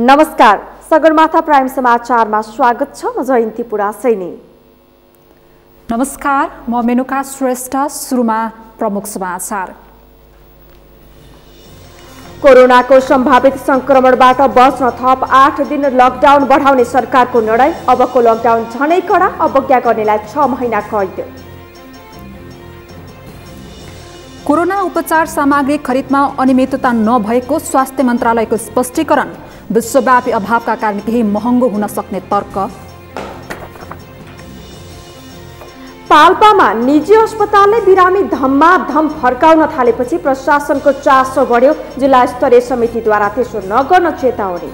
नमस्कार, सगरमाथा प्राइम समाचारमा स्वागत छ। म जयन्ती पुरासैनी। नमस्कार, म मेनुका श्रेष्ठ। सुरुमा प्रमुख समाचार। कोरोनाको सम्भावित संक्रमणबाट बच्न थप 8 दिन लकडाउन बढाउने सरकारको निर्णय। अबको लकडाउन झनै कडा, अवज्ञा गर्नेलाई 6 महिना कैद। कोरोना उपचार सामग्री खरिदमा अनियमितता नभएको स्वास्थ्य मन्त्रालयको स्पष्टीकरण। विश्वव्यापी अभावका कारण केही महँगो हुन सक्ने तर्क। पाल्पामा निजी अस्पतालले बिरामी धम्माधम फर्काउन थालेपछि प्रशासनको चासो बढ्यो। जिल्ला स्तरीय समितिद्वारा त्यसो नगर्न चेतावनी।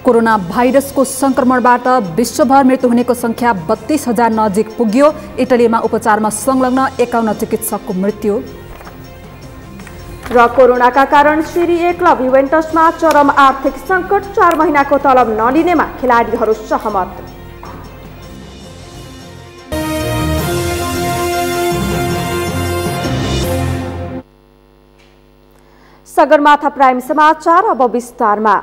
कोरोना भाइरसको संक्रमणबाट विश्वभर मृत्यु हुनेको संख्या 32,000 नजिक पुग्यो। इटलीमा उपचारमा संलग्न 51 चिकित्सकको मृत्यु। र कोरोनाका कारण सिरी ए क्लब युभेन्टसमा चरम आर्थिक सङ्कट। 4 महिनाको तलब नलिनेमा खेलाडीहरू सहमत। सगरमाथा प्राइम समाचार अब विस्तारमा।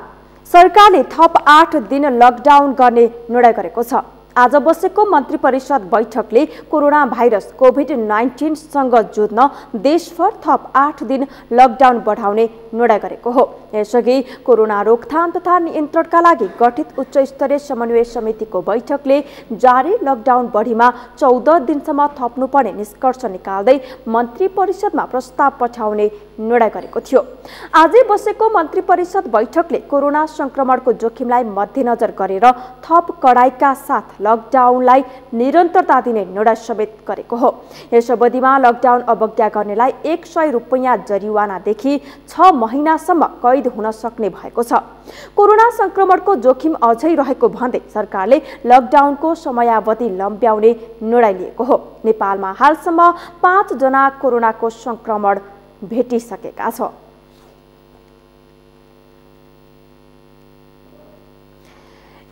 सरकारले थप 8 दिन लकडाउन गर्ने निर्णय गरेको छ। आज बसेको मन्त्री परिषद बैठकले कोरोना भाइरस कोभिड-19 सँग जुझ्न देशभर थप 8 दिन लकडाउन बढाउने निर्णय गरेको हो। यसअघि कोरोना रोकथाम तथा नियन्त्रणका लागि गठित उच्च स्तरीय समन्वय समितिको बैठकले जारी लकडाउन बढीमा 14 दिनसम्म थप्नुपर्ने निष्कर्ष निकाल्दै मन्त्री परिषदमा प्रस्ताव पठाउने निर्णय गरेको थियो। आजै बसेको मन्त्री परिषद बैठकले कोरोना संक्रमणको जोखिमलाई मध्यनजर गरेर थप कडाइका साथ लकडाउनलाई निरन्तरता दिने निर्णय समेत गरेको हो। यस अवधिमा लकडाउन अवज्ञा गर्नेलाई 100 रुपैयाँ जरिवानादेखि 6 महिनासम्म कैद हुन सक्ने भएको छ। कोरोना संक्रमणको जोखिम अझै रहेको भन्दै सरकारले लकडाउनको समयावधि लम्ब्याउने निर्णय लिएको हो। नेपालमा हालसम्म 5 जना कोरोनाको संक्रमण भेटिसकेका छ।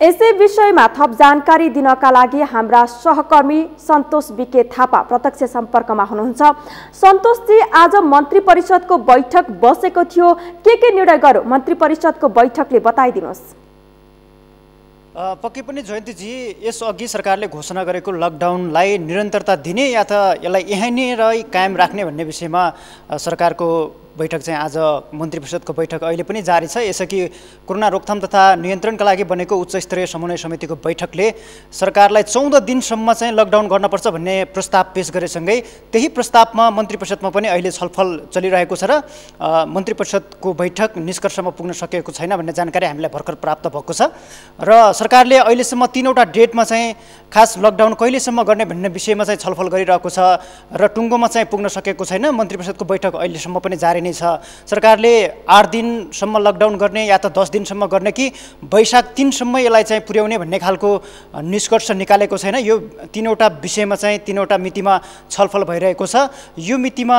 यसै विषयमा थप जानकारी दिनका लागि हाम्रा सहकर्मी सन्तोष बिके थापा प्रत्यक्ष सम्पर्कमा हुनुहुन्छ। सन्तोषजी, आज मन्त्री परिषदको बैठक बसेको थियो, के निर्णय गर्यो मन्त्री परिषदको बैठकले बताइदिनुहोस्। पक्कै पनि जयन्तीजी, यसअघि सरकारले घोषणा गरेको लकडाउनलाई निरन्तरता दिने या त यसलाई यहीँनिर कायम राख्ने भन्ने विषयमा सरकारको बैठक चाहिँ आज मन्त्री परिषदको बैठक अहिले पनि जारी छ। यसअघि कोरोना रोकथाम तथा नियन्त्रणका लागि बनेको उच्च स्तरीय समन्वय समितिको बैठकले सरकारलाई 14 दिनसम्म चाहिँ लकडाउन गर्नुपर्छ भन्ने प्रस्ताव पेश गरेसँगै त्यही प्रस्तावमा मन्त्री परिषदमा पनि अहिले छलफल चलिरहेको छ र मन्त्री परिषदको बैठक निष्कर्षमा पुग्न सकेको छैन भन्ने जानकारी हामीलाई भर्खर प्राप्त भएको छ। र सरकारले अहिलेसम्म 3वटा डेटमा चाहिँ खास लकडाउन कहिलेसम्म गर्ने भन्ने विषयमा चाहिँ छलफल गरिरहेको छ र टुङ्गोमा चाहिँ पुग्न सकेको छैन। मन्त्री परिषदको बैठक अहिलेसम्म पनि जारी छ। सरकारले 8 दिनसम्म लकडाउन गर्ने या त 10 दिनसम्म गर्ने कि वैशाख 3 सम्म यसलाई चाहिँ पुर्याउने भन्ने खालको निष्कर्ष निकालेको छैन। यो 3वटा विषयमा चाहिँ 3वटा मितिमा छलफल भइरहेको छ। यो मितिमा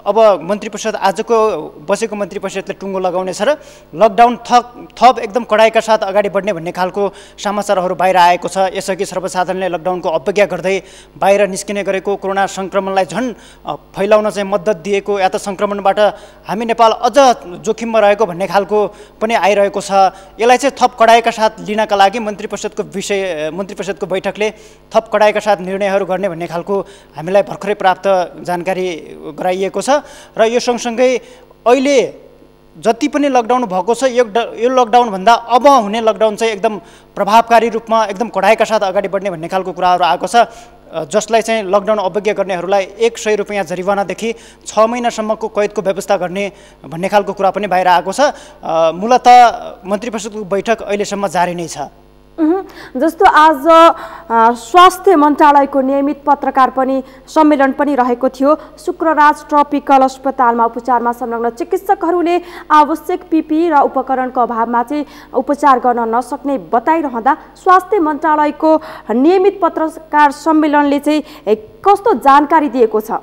अब मन्त्री परिषद आजको बसेको मन्त्री परिषदले टुङ्गो लगाउनेछ र लकडाउन थप एकदम कडाइका साथ अगाडि बढ्ने भन्ने खालको समाचारहरू बाहिर आएको छ। यसअघि सर्वसाधारणले लकडाउनको अवज्ञा गर्दै बाहिर निस्किने गरेको, कोरोना संक्रमणलाई झन् फैलाउन चाहिँ मद्दत दिएको या त संक्रमणबाट हामी नेपाल अझ जोखिममा रहेको भन्ने खालको पनि आइरहेको छ। यसलाई चाहिँ थप कडाइका साथ लिनका लागि मन्त्री परिषदको बैठकले थप कडाइका साथ निर्णयहरू गर्ने भन्ने खालको हामीलाई भर्खरै प्राप्त जानकारी गराइएको छ। र यो सँगसँगै अहिले जति पनि लकडाउन भएको छ यो लकडाउनभन्दा अब हुने लकडाउन चाहिँ एकदम प्रभावकारी रूपमा एकदम कडाइका साथ अगाडि बढ्ने भन्ने खालको कुराहरू आएको छ, जसलाई चाहिँ लकडाउन अवज्ञा गर्नेहरूलाई 100 रुपैयाँ जरिवानादेखि 6 महिनासम्मको कैदको व्यवस्था गर्ने भन्ने खालको कुरा पनि बाहिर आएको छ। मूलतः मन्त्री परिषदको बैठक अहिलेसम्म जारी नै छ। जस्तो आज स्वास्थ्य मन्त्रालयको नियमित पत्रकार सम्मेलन पनि रहेको थियो। शुक्रराज ट्रपिकल अस्पतालमा उपचारमा संलग्न चिकित्सकहरूले आवश्यक पिपी र उपकरणको अभावमा चाहिँ उपचार गर्न नसक्ने बताइरहँदा स्वास्थ्य मन्त्रालयको नियमित पत्रकार सम्मेलनले चाहिँ कस्तो जानकारी दिएको छ?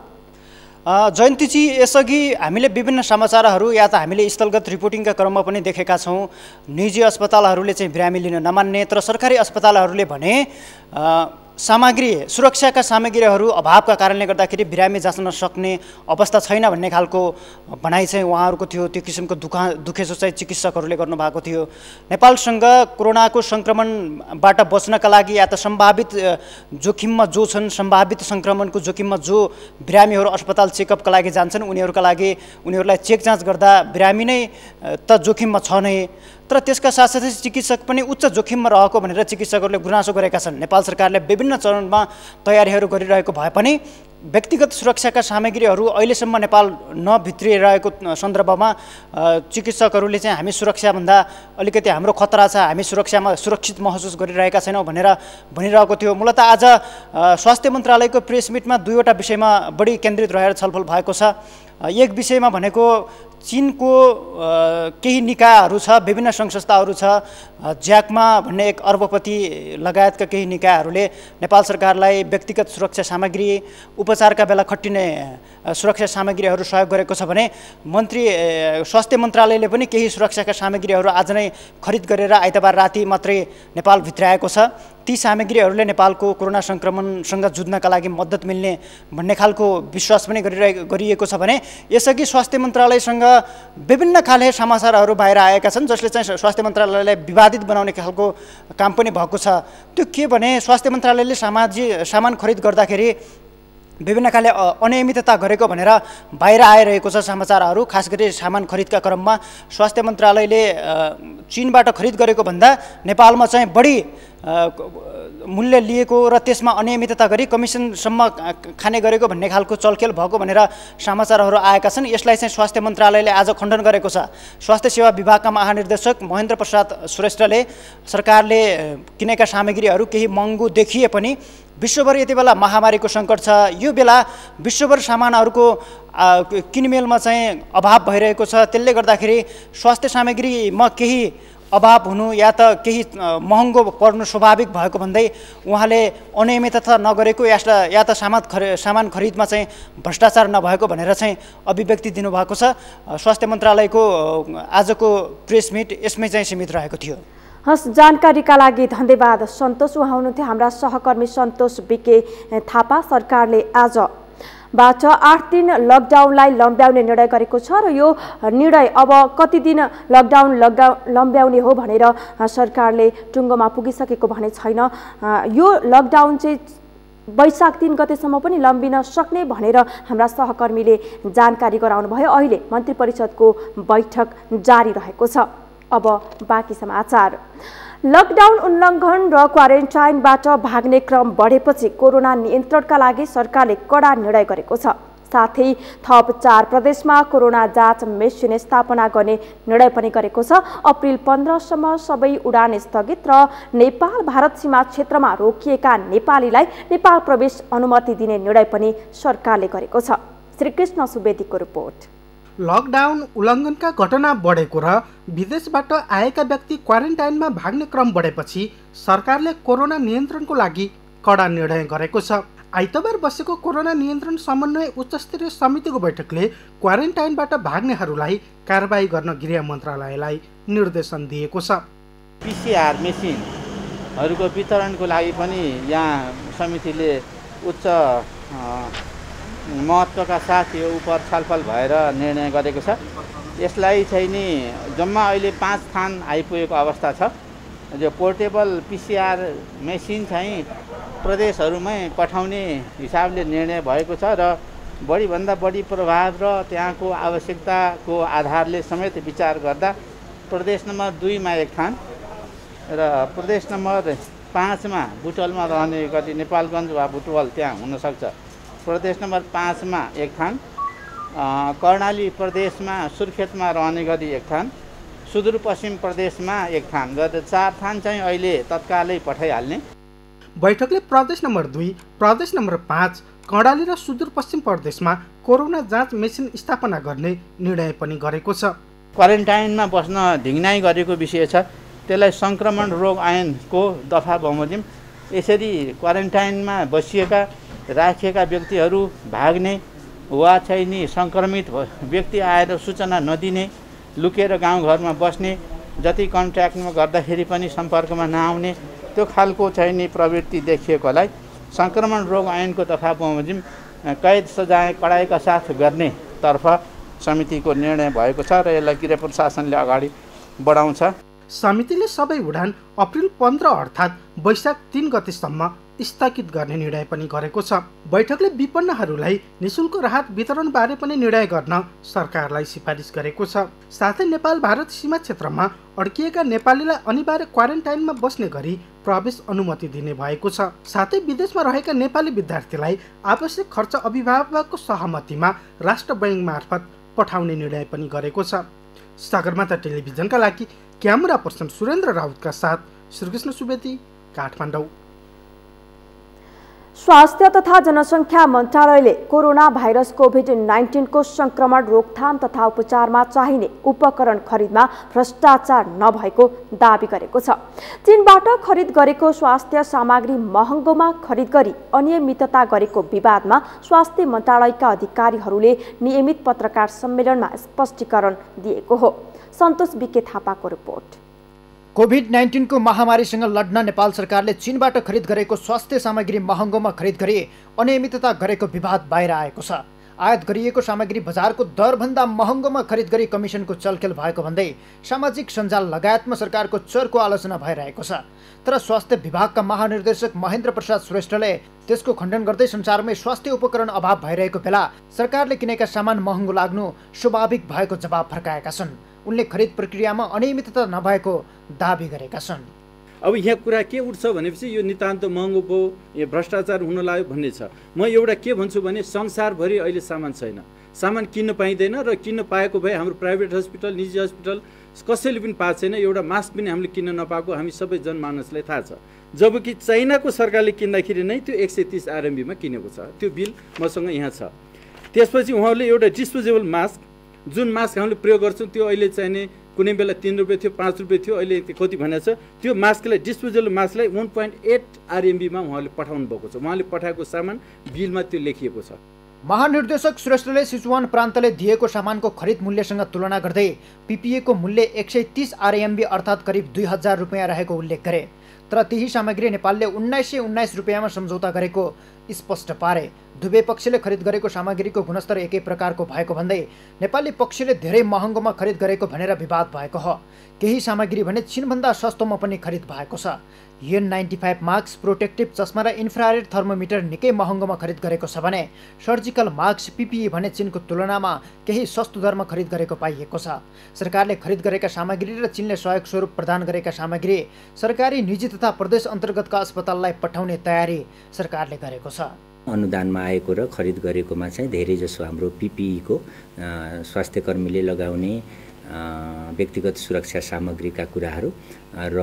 जयन्तीजी, यसअघि हामीले विभिन्न समाचारहरू या त हामीले स्थलगत रिपोर्टिङका क्रममा पनि देखेका छौँ। निजी अस्पतालहरूले चाहिँ बिरामी लिन नमान्ने, तर सरकारी अस्पतालहरूले भने सामग्री सुरक्षाका सामग्रीहरू अभावका कारणले गर्दाखेरि बिरामी जाँच्न नसक्ने अवस्था छैन भन्ने खालको भनाइ चाहिँ उहाँहरूको थियो। त्यो किसिमको दुखेसो चाहिँ चिकित्सकहरूले गर्नुभएको थियो। नेपालसँग कोरोनाको सङ्क्रमणबाट बच्नका लागि या त सम्भावित जोखिममा जो छन्, सम्भावित सङ्क्रमणको जोखिममा जो बिरामीहरू अस्पताल चेकअपका लागि जान्छन् उनीहरूलाई चेक जाँच गर्दा बिरामी नै त जोखिममा छ नै, तर त्यसका साथसाथै चिकित्सक पनि उच्च जोखिममा रहेको भनेर चिकित्सकहरूले गुनासो गरेका छन्। नेपाल सरकारले विभिन्न चरणमा तयारीहरू गरिरहेको भए पनि व्यक्तिगत सुरक्षाका सामग्रीहरू अहिलेसम्म नेपाल नभित्रिरहेको सन्दर्भमा चिकित्सकहरूले चाहिँ हामी सुरक्षाभन्दा अलिकति हाम्रो खतरा छ, हामी सुरक्षित महसुस गरिरहेका छैनौँ भनेर भनिरहेको थियो। मूलतः आज स्वास्थ्य मन्त्रालयको प्रेस मिटमा दुईवटा विषयमा बढी केन्द्रित रहेर छलफल भएको छ। एक विषयमा भनेको चीनको केही निकायहरू छ, विभिन्न सङ्घ-संस्थाहरू छ, ज्याकमा भन्ने एक अर्बपति लगायतका केही निकायहरूले नेपाल सरकारलाई व्यक्तिगत सुरक्षा सामग्री, उपचारका बेला खटिने सुरक्षा सामग्रीहरू सहयोग गरेको छ भने स्वास्थ्य मन्त्रालयले पनि केही सुरक्षाका सामग्रीहरू आज नै खरिद गरेर आइतबार राति मात्रै नेपाल भित्राएको छ। ती सामग्रीहरूले नेपालको कोरोना सङ्क्रमणसँग जुझ्नका लागि मद्दत मिल्ने भन्ने खालको विश्वास पनि गरिएको छ भने यसअघि स्वास्थ्य मन्त्रालयसँग विभिन्न खाले समाचारहरू बाहिर आएका छन् जसले चाहिँ स्वास्थ्य मन्त्रालयलाई विवादित बनाउने खालको काम पनि भएको छ। त्यो के भने स्वास्थ्य मन्त्रालयले सामान खरिद गर्दाखेरि विभिन्न खाले अनियमितता गरेको भनेर बाहिर आइरहेको छ समाचारहरू। खास गरी सामान खरिदका क्रममा स्वास्थ्य मन्त्रालयले चीनबाट खरिद गरेको भन्दा नेपालमा चाहिँ बढी मूल्य लिएको र त्यसमा अनियमितता गरी कमिसनसम्म खाने गरेको भन्ने खालको चलखेल भएको भनेर समाचारहरू आएका छन्। यसलाई चाहिँ स्वास्थ्य मन्त्रालयले आज खण्डन गरेको छ। स्वास्थ्य सेवा विभागका महानिर्देशक महेन्द्र प्रसाद श्रेष्ठले सरकारले किनेका सामग्रीहरू केही महँगो देखिए पनि विश्वभर यति बेला महामारीको सङ्कट छ, यो बेला विश्वभर सामानहरूको किनमेलमा चाहिँ अभाव भइरहेको छ। त्यसले गर्दाखेरि स्वास्थ्य सामग्रीमा केही अभाव हुनु या त केही महँगो पर्नु स्वाभाविक भएको भन्दै उहाँले अनियमितता नगरेको या त सामान खरिदमा चाहिँ भ्रष्टाचार नभएको भनेर चाहिँ अभिव्यक्ति दिनुभएको छ। स्वास्थ्य मन्त्रालयको आजको प्रेस मिट यसमै चाहिँ सीमित रहेको थियो। हस्, जानकारीका लागि धन्यवाद सन्तोष। उहाँ हुनुहुन्थ्यो हाम्रा सहकर्मी सन्तोष बिके थापा। सरकारले आजबाट 8 दिन लकडाउनलाई लम्ब्याउने निर्णय गरेको छ र यो निर्णय अब कति दिन लकडाउन लम्ब्याउने हो भनेर सरकारले टुङ्गोमा पुगिसकेको भने छैन। यो लकडाउन चाहिँ वैशाख 3 गतेसम्म पनि लम्बिन सक्ने भनेर हाम्रा सहकर्मीले जानकारी गराउनुभयो। अहिले मन्त्री परिषदको बैठक जारी रहेको छ। अब बाँकी समाचार। लकडाउन उल्लङ्घन र क्वारेन्टाइनबाट भाग्ने क्रम बढेपछि कोरोना नियन्त्रणका लागि सरकारले कडा निर्णय गरेको छ। साथै थप 4 प्रदेशमा कोरोना जाँच मेसिन स्थापना गर्ने निर्णय पनि गरेको छ। अप्रिल 15 सम्म सबै उडान स्थगित र नेपाल भारत सीमा क्षेत्रमा रोकिएका नेपालीलाई नेपाल प्रवेश अनुमति दिने निर्णय पनि सरकारले गरेको छ। श्रीकृष्ण सुवेदीको रिपोर्ट। लकडाउन उल्लङ्घनका घटना बढेको र विदेशबाट आएका व्यक्ति क्वारेन्टाइनमा भाग्ने क्रम बढेपछि सरकारले कोरोना नियन्त्रणको लागि कडा निर्णय गरेको छ। आइतबार बसेको कोरोना नियन्त्रण समन्वय उच्चस्तरीय समितिको बैठकले क्वारेन्टाइनबाट भाग्नेहरूलाई कारबाही गर्न गृह मन्त्रालयलाई निर्देशन दिएको छ। पीसीआर मेसिनहरूको वितरणको लागि पनि यहाँ समितिले उच्च महत्त्वका साथ यो उप छलफल भएर निर्णय गरेको छ। यसलाई चाहिँ नि जम्मा अहिले 5 स्थान आइपुगेको अवस्था छ। जो पोर्टेबल पीसीआर मेसिन चाहिँ प्रदेशहरूमै पठाउने हिसाबले निर्णय भएको छ र बढीभन्दा बढी प्रभाव र त्यहाँको आवश्यकताको आधारले समेत विचार गर्दा प्रदेश नम्बर 2 मा एक ठान र प्रदेश नम्बर 5 मा बुटवलमा रहने गरी नेपालगञ्ज वा बुटवल त्यहाँ हुनसक्छ। प्रदेश नम्बर 5 मा एक ठान, कर्णाली प्रदेशमा सुर्खेतमा रहने गरी एक ठान, सुदूरपश्चिम प्रदेशमा एक ठान गरेर 4 ठान चाहिँ अहिले तत्कालै पठाइहाल्ने। बैठकले प्रदेश नम्बर 2, प्रदेश नम्बर 5, कर्णाली र सुदूरपश्चिम प्रदेशमा कोरोना जाँच मेसिन स्थापना गर्ने निर्णय पनि गरेको छ। क्वारेन्टाइनमा बस्न ढिङ्नाइ गरेको विषय छ, त्यसलाई सङ्क्रमण रोग ऐनको दफा बमोजिम। यसरी क्वारेन्टाइनमा बसिएका राखिएका व्यक्तिहरू भाग्ने वा चाहिँ नि सङ्क्रमित व्यक्ति आएर सूचना नदिने, लुकेर गाउँघरमा बस्ने, जति कन्ट्याक्टमा गर्दाखेरि पनि सम्पर्कमा नआउने, त्यो खालको चाहिँ नि प्रवृत्ति देखिएकोलाई संक्रमण रोग ऐनको तथा बमोजिम कैद सजाय कडाइका साथ गर्नेतर्फ समितिको निर्णय भएको छ र यसलाई गृह प्रशासनले अगाडि बढाउँछ। समितिले सबै उडान अप्रिल 15 अर्थात् वैशाख 3 गतेसम्म स्थगित गर्ने निर्णय पनि गरेको छ। बैठकले विपन्नहरूलाई निशुल्क राहत वितरण बारे पनि निर्णय गर्न सरकारलाई सिफारिस गरेको छ। साथै नेपाल भारत सीमा क्षेत्रमा अड्किएका नेपालीलाई अनिवार्य क्वारेन्टाइनमा बस्ने गरी प्रवेश अनुमति दिने भएको छ। साथै विदेशमा रहेका नेपाली विद्यार्थीलाई आवश्यक खर्च अभिभावकको सहमतिमा राष्ट्र बैंक मार्फत पठाउने निर्णय पनि गरेको छ। सगरमाथा टेलिभिजनका लागि क्यामेरा पर्सन सुरेन्द्र राउतका साथ श्रीकृष्ण सुवेदी, काठमाडौँ। स्वास्थ्य तथा जनसङ्ख्या मन्त्रालयले कोरोना भाइरस कोभिड-19 को संक्रमण रोकथाम तथा उपचारमा चाहिने उपकरण खरिदमा भ्रष्टाचार नभएको दाबी गरेको छ। चीनबाट खरिद गरेको स्वास्थ्य सामग्री महँगोमा खरिद गरी अनियमितता गरेको विवादमा स्वास्थ्य मन्त्रालयका अधिकारीहरूले नियमित पत्रकार सम्मेलनमा स्पष्टीकरण दिएको हो। सन्तोष बिके थापाको रिपोर्ट। कोभिड-19 को महामारीसँग लड्न नेपाल सरकारले चीनबाट खरिद गरेको स्वास्थ्य सामग्री महँगोमा खरिद गरी अनियमितता गरेको विवाद बाहिर आएको छ। आयात गरिएको सामग्री बजारको दरभन्दा महँगोमा खरिद गरी कमिसनको चलखेल भएको भन्दै सामाजिक सञ्जाल लगायतमा सरकारको चर्को आलोचना भइरहेको छ। तर स्वास्थ्य विभागका महानिर्देशक महेन्द्र प्रसाद श्रेष्ठले त्यसको खण्डन गर्दै संसारमै स्वास्थ्य उपकरण अभाव भइरहेको बेला सरकारले किनेका सामान महँगो लाग्नु स्वाभाविक भएको जवाब फर्काएका छन्। उनले खरिद प्रक्रियामा अनियमितता नभएको दाबी गरेका छन्। अब यहाँ कुरा के उठ्छ भनेपछि यो नितान्त महँगो भयो, यो भ्रष्टाचार हुन लाग्यो भन्ने छ। म एउटा के भन्छु भने संसारभरि अहिले सामान छैन, सामान किन्न पाइँदैन र किन्न पाएको भए हाम्रो प्राइभेट हस्पिटल, निजी हस्पिटल कसैले पनि पाएको छैन। एउटा मास्क पनि हामीले किन्न नपाएको हामी सबै जनमानसलाई थाहा छ। जबकि चाइनाको सरकारले किन्दाखेरि नै त्यो 130 RMB मा किनेको छ। त्यो बिल मसँग यहाँ छ। त्यसपछि उहाँहरूले एउटा डिस्पोजेबल मास्क, जुन मास्क हामीले प्रयोग गर्छौँ त्यो अहिले चाहिने कुनै बेला 3 रुपियाँ थियो, 5 रुपियाँ थियो, अहिले कति भनेको छ, त्यो मास्कलाई डिस्पोजेबल मास्कलाई 1.8 RMB मा उहाँले पठाउनु भएको छ। उहाँले पठाएको सामान बिलमा त्यो लेखिएको छ। महानिर्देशक श्रेष्ठले सिचुवान प्रान्तले दिएको सामानको खरिद मूल्यसँग तुलना गर्दै PPE को मूल्य 130 RMB अर्थात् करिब 2000 रुपियाँ रहेको उल्लेख गरे। तर त्यही सामग्री नेपालले 1919 रुपियाँमा सम्झौता गरेको स्पष्ट पारे। दुवै पक्षले खरिद गरेको सामग्रीको गुणस्तर एकै प्रकारको भएको भन्दै नेपाली पक्षले धेरै महँगोमा खरिद गरेको भनेर विवाद भएको हो। केही सामग्री भने चीनभन्दा सस्तोमा पनि खरिद भएको छ। N95 मास्क, प्रोटेक्टिभ चस्मा र इन्फ्रारेड थर्मोमिटर निकै महँगोमा खरिद गरेको छ भने सर्जिकल मास्क PPE भने चीनको तुलनामा केही सस्तो दरमा खरिद गरेको पाइएको छ। सरकारले खरिद गरेका सामग्री र चीनले सहयोग स्वरूप प्रदान गरेका सामग्री सरकारी, निजी तथा प्रदेश अन्तर्गतका अस्पताललाई पठाउने तयारी सरकारले गरेको छ। अनुदानमा आएको र खरिद गरेकोमा चाहिँ धेरै जसो हाम्रो PPE को स्वास्थ्य कर्मीले लगाउने व्यक्तिगत सुरक्षा सामग्रीका कुराहरू र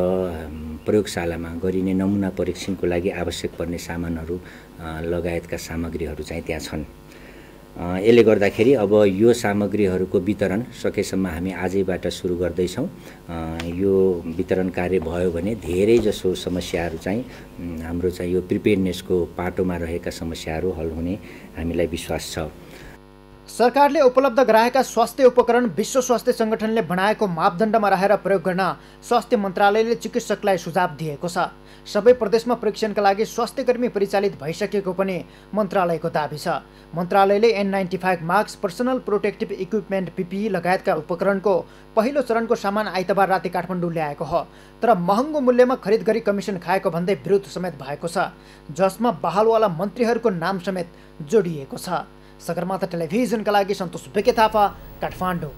प्रयोगशालामा गरिने नमुना परीक्षणको लागि आवश्यक पर्ने सामानहरू लगायतका सामग्रीहरू चाहिँ त्यहाँ छन्। यसले गर्दाखेरि अब यो सामग्रीहरूको वितरण सकेसम्म हामी आजैबाट सुरु गर्दैछौँ। यो वितरण कार्य भयो भने धेरै जसो समस्याहरू चाहिँ हाम्रो चाहिँ यो प्रिपेयर्डनेसको पाटोमा रहेका समस्याहरू हल हुने हामीलाई विश्वास छ। सरकारले उपलब्ध गराएका स्वास्थ्य उपकरण विश्व स्वास्थ्य सङ्गठनले बनाएको मापदण्डमा रहेर प्रयोग गर्न स्वास्थ्य मन्त्रालयले चिकित्सकलाई सुझाव दिएको छ। सबै प्रदेशमा परीक्षणका लागि स्वास्थ्यकर्मी परिचालित भइसकेको पनि मन्त्रालयको दाबी छ। मन्त्रालयले N95 mask, personal protective equipment PPE लगायतका उपकरणको पहिलो चरणको सामान आइतबार राति काठमाडौँ ल्याएको हो। तर महँगो मूल्यमा खरिद गरी कमिसन खाएको भन्दै विरोध समेत भएको छ, जसमा बहालवाला मन्त्रीहरूको नाम समेत जोडिएको छ। सगरमाथा टेलिभिजनका लागि सन्तोष बिके थापा, काठमाडौँ।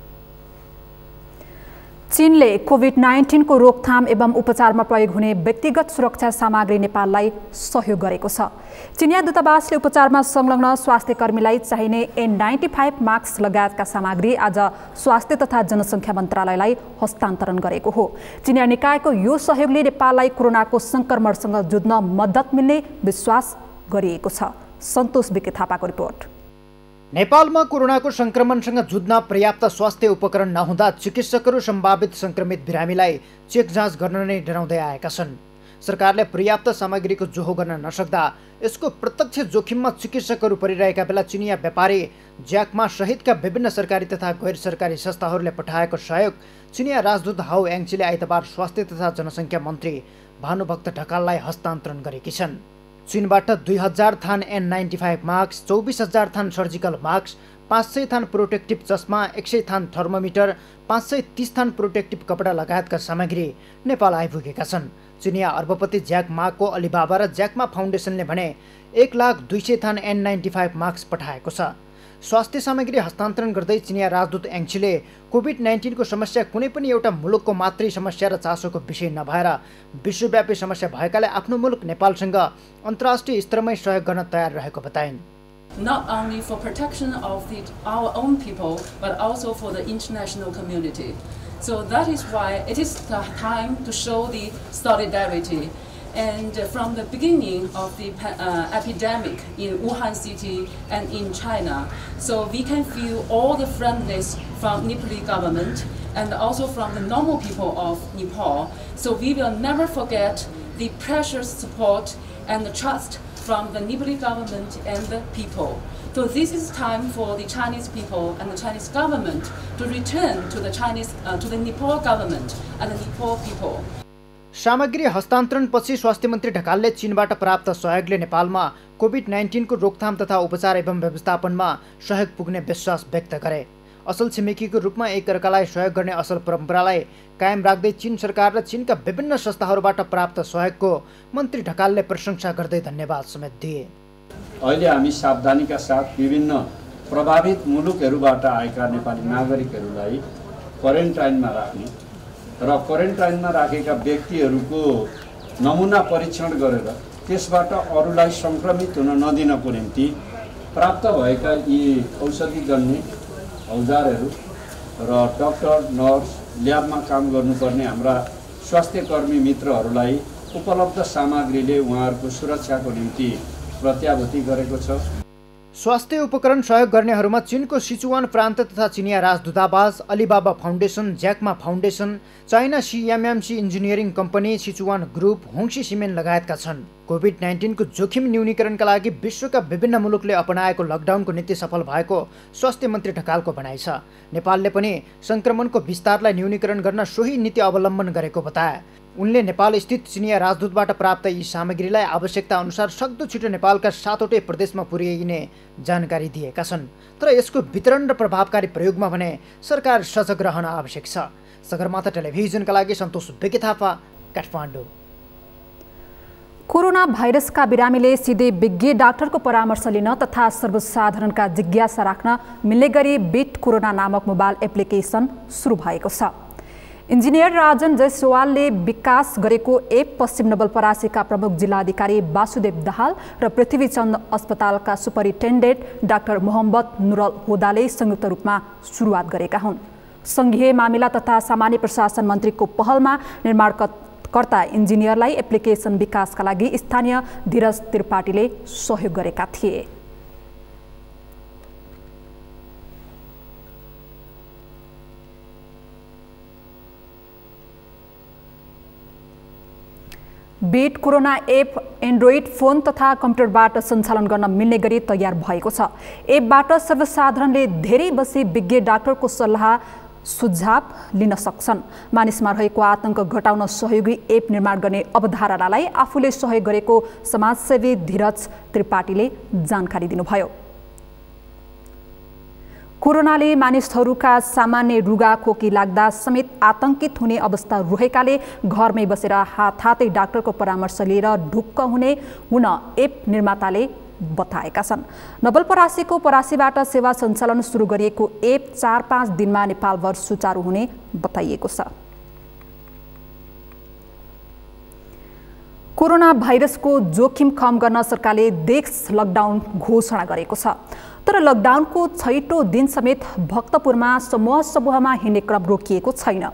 चीनले कोभिड-19 को रोकथाम एवं उपचारमा प्रयोग हुने व्यक्तिगत सुरक्षा सामग्री नेपाललाई सहयोग गरेको छ। चीनिया दूतावासले उपचारमा संलग्न स्वास्थ्य कर्मीलाई चाहिने N95 मास्क लगायतका सामग्री आज स्वास्थ्य तथा जनसङ्ख्या मन्त्रालयलाई हस्तान्तरण गरेको हो। चीनिया निकायको यो सहयोगले नेपाललाई कोरोनाको संक्रमणसँग जुझ्न मद्दत मिल्ने विश्वास गरिएको छ। सन्तोष बिके थापाको रिपोर्ट। नेपालमा कोरोनाको संक्रमणसँग जुझ्न पर्याप्त स्वास्थ्य उपकरण नहुँदा चिकित्सकहरू सम्भावित संक्रमित बिरामीलाई चेक जाँच गर्न नै डराउँदै आएका छन्। सरकारले पर्याप्त सामग्रीको जोहो गर्न नसक्दा यसको प्रत्यक्ष जोखिममा चिकित्सकहरू परिरहेका बेला चिनिया व्यापारी ज्याकमा सहितका विभिन्न सरकारी तथा गैर सरकारी संस्थाहरूले पठाएको सहयोग चिनिया राजदूत हाउ याङचीले आइतबार स्वास्थ्य तथा जनसङ्ख्या मन्त्री भानुभक्त ढकाललाई हस्तान्तरण गरेकी छन्। चीनबाट 2000 थान N95 मास्क, 24,000 थान सर्जिकल मास्क, 500 थान प्रोटेक्टिभ चस्मा, 100 थान थर्मोमिटर, 530 थान प्रोटेक्टिभ कपडा लगायतका सामग्री नेपाल आइपुगेका छन्। चिनिया अर्बपति ज्याक माको अलिबाबा र ज्याकमा फाउन्डेसनले भने 1,200,000 थान N95 मास्क पठाएको छ। स्वास्थ्य सामग्री हस्तान्तरण गर्दै चिनिया राजदूत एङ्छीले कोभिड-19 को समस्या कुनै पनि एउटा मुलुकको मात्रै समस्या र चासोको विषय नभएर विश्वव्यापी समस्या भएकाले आफ्नो मुलुक नेपालसँग अन्तर्राष्ट्रिय स्तरमै सहयोग गर्न तयार रहेको बताइन्। Not only for protection of our own people, but also for the international community. So that is why it is the time to show the solidarity. And from the beginning of the epidemic in Wuhan city and in China, so we can feel all the friendliness from Nepali government and also from the normal people of Nepal. So we will never forget the precious support and the trust from the Nepali government and the people. So this is time for the Chinese people and the Chinese government to return to the Nepal government and the Nepal people. सामग्री हस्तान्तरणपछि स्वास्थ्य मन्त्री ढकालले चीनबाट प्राप्त सहयोगले नेपालमा COVID-19 को रोकथाम तथा उपचार एवं व्यवस्थापनमा सहयोग पुग्ने विश्वास व्यक्त गरे। असल छिमेकीको रूपमा एकअर्कालाई सहयोग गर्ने असल परम्परालाई कायम राख्दै चीन सरकार र चीनका विभिन्न संस्थाहरूबाट प्राप्त सहयोगको मन्त्री ढकालले प्रशंसा गर्दै धन्यवाद समेत दिए। अहिले हामी सावधानीका साथ विभिन्न प्रभावित मुलुकहरूबाट आएका नेपाली नागरिकहरूलाई क्वारेन्टाइनमा राख्ने र क्वारेन्टाइनमा राखेका व्यक्तिहरूको नमुना परीक्षण गरेर त्यसबाट अरूलाई संक्रमित हुन नदिनको निम्ति प्राप्त भएका यी औषधिजन्य औजारहरू र डाक्टर, नर्स, ल्याबमा काम गर्नुपर्ने हाम्रा स्वास्थ्य कर्मी मित्रहरूलाई उपलब्ध सामग्रीले उहाँहरूको सुरक्षाको निम्ति प्रत्याभूति गरेको छ। स्वास्थ्य उपकरण सहयोग गर्नेहरूमा चीनको सिचुवान प्रान्त तथा चिनिया राजदूतावास, Alibaba foundation, Jack Ma foundation, China CMMC engineering company, Sichuan group, Hongshi cement लगायतका छन्। कोभिड-19 को जोखिम न्यूनीकरणका लागि विश्वका विभिन्न मुलुकले अपनाएको लकडाउनको नीति सफल भएको स्वास्थ्य मन्त्री ढकालको भनाइ छ। नेपालले पनि संक्रमणको विस्तारलाई न्यूनीकरण गर्न सोही नीति अवलम्बन गरेको बताए। उनले नेपाल स्थित चिनिया राजदूतबाट प्राप्त यी सामग्रीलाई आवश्यकता अनुसार सक्दो छिटो नेपालका 7वटै प्रदेशमा पुर्याइने जानकारी दिएका छन्। तर यसको वितरण र प्रभावकारी प्रयोगमा भने सरकार सजग रहन आवश्यक छ। सगरमाथा टेलिभिजनका लागि सन्तोष बेके थापा, काठमाडौँ। कोरोना भाइरसका बिरामीले सिधै विज्ञ डाक्टरको परामर्श लिन तथा सर्वसाधारणका जिज्ञासा राख्न मिल्ने गरी बिट कोरोना नामक मोबाइल एप्लिकेसन सुरु भएको छ। इन्जिनियर राजन जयसवालले विकास गरेको एप पश्चिम नवलपरासीका प्रमुख जिल्लाधिकारी वासुदेव दाहाल र पृथ्वीचन्द अस्पतालका सुपरिन्टेन्डेन्ट डाक्टर मोहम्मद नुरल होदाले संयुक्त रूपमा सुरुवात गरेका हुन्। संघीय मामिला तथा सामान्य प्रशासन मन्त्रीको पहलमा निर्माणकर्ता इन्जिनियरलाई एप्लिकेसन विकासका लागि स्थानीय धीरज त्रिपाठीले सहयोग गरेका थिए। Beet corona app Android phone तथा कम्प्युटरबाट सञ्चालन गर्न मिल्ने गरी तयार भएको छ। एपबाट सर्वसाधारणले धेरै बसी विज्ञ डाक्टरको सल्लाह सुझाव लिन सक्छन्। मानिसमा रहेको आतंक घटाउन सहयोगी एप निर्माण गर्ने अवधारणालाई आफूले सहयोग गरेको समाजसेवी धीरज त्रिपाठीले जानकारी दिनुभयो। कोरोनाले मानिसहरूका सामान्य रुगा खोकी लाग्दा समेत आतंकित हुने अवस्था रहेकाले घरमै बसेर हातहातै डाक्टरको परामर्श लिएर ढुक्क हुन एप निर्माताले बताएका छन्। नवलपरासीको परासीबाट सेवा सञ्चालन सुरु गरिएको एप 4-5 दिनमा नेपालभर सुचारू हुने बताइएको छ। कोरोना भाइरसको जोखिम कम गर्न सरकारले देश लकडाउन घोषणा गरेको छ। तर लकडाउनको 6औं दिन समेत भक्तपुरमा समूहमा हिँड्ने क्रम रोकिएको छैन।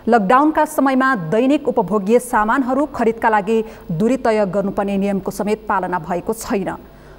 लकडाउनका समयमा दैनिक उपभोग्य सामानहरू खरिदका लागि दूरी तय गर्नुपर्ने नियमको समेत पालना भएको छैन।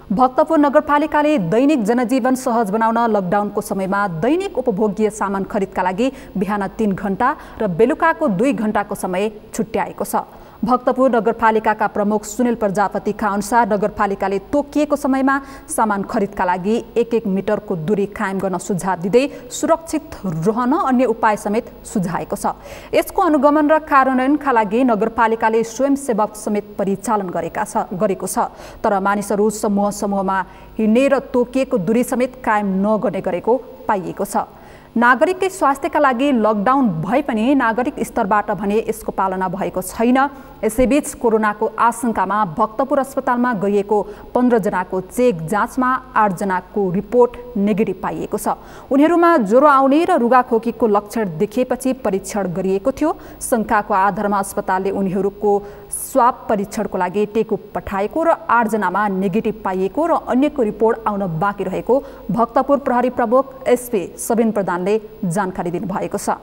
भक्तपुर नगरपालिकाले दैनिक जनजीवन सहज बनाउन लकडाउनको समयमा दैनिक उपभोग्य सामान खरिदका लागि बिहान 3 घण्टा र बेलुकाको 2 घण्टाको समय छुट्याएको छ। भक्तपुर नगरपालिकाका प्रमुख सुनिल प्रजापतिका अनुसार नगरपालिकाले तोकिएको समयमा सामान खरिदका लागि 1-1 मिटरको दूरी कायम गर्न सुझाव दिँदै सुरक्षित रहन अन्य उपाय समेत सुझाएको छ। यसको अनुगमन र कार्यान्वयनका लागि नगरपालिकाले स्वयंसेवक समेत परिचालन गरेको छ। तर मानिसहरू समूह समूहमा हिँड्ने र तोकिएको दूरी समेत कायम नगर्ने गरेको पाइएको छ। नागरिककै स्वास्थ्यका लागि लकडाउन भए पनि नागरिक स्तरबाट भने यसको पालना भएको छैन। यसैबीच कोरोनाको आशंकामा भक्तपुर अस्पतालमा गरिएको 15 जनाको चेक जाँचमा 8 जनाको रिपोर्ट नेगेटिभ पाइएको छ। उनीहरूमा ज्वरो आउने र रुगाखोकीको लक्षण देखिएपछि परीक्षण गरिएको थियो। शंकाको आधारमा अस्पतालले उनीहरूको स्वाब परीक्षणको लागि टेकु पठाएको र 8 जनामा नेगेटिभ पाइएको र अन्यको रिपोर्ट आउन बाँकी रहेको भक्तपुर प्रहरी प्रमुख एसपी सबिन प्रधानले जानकारी दिनुभएको छ।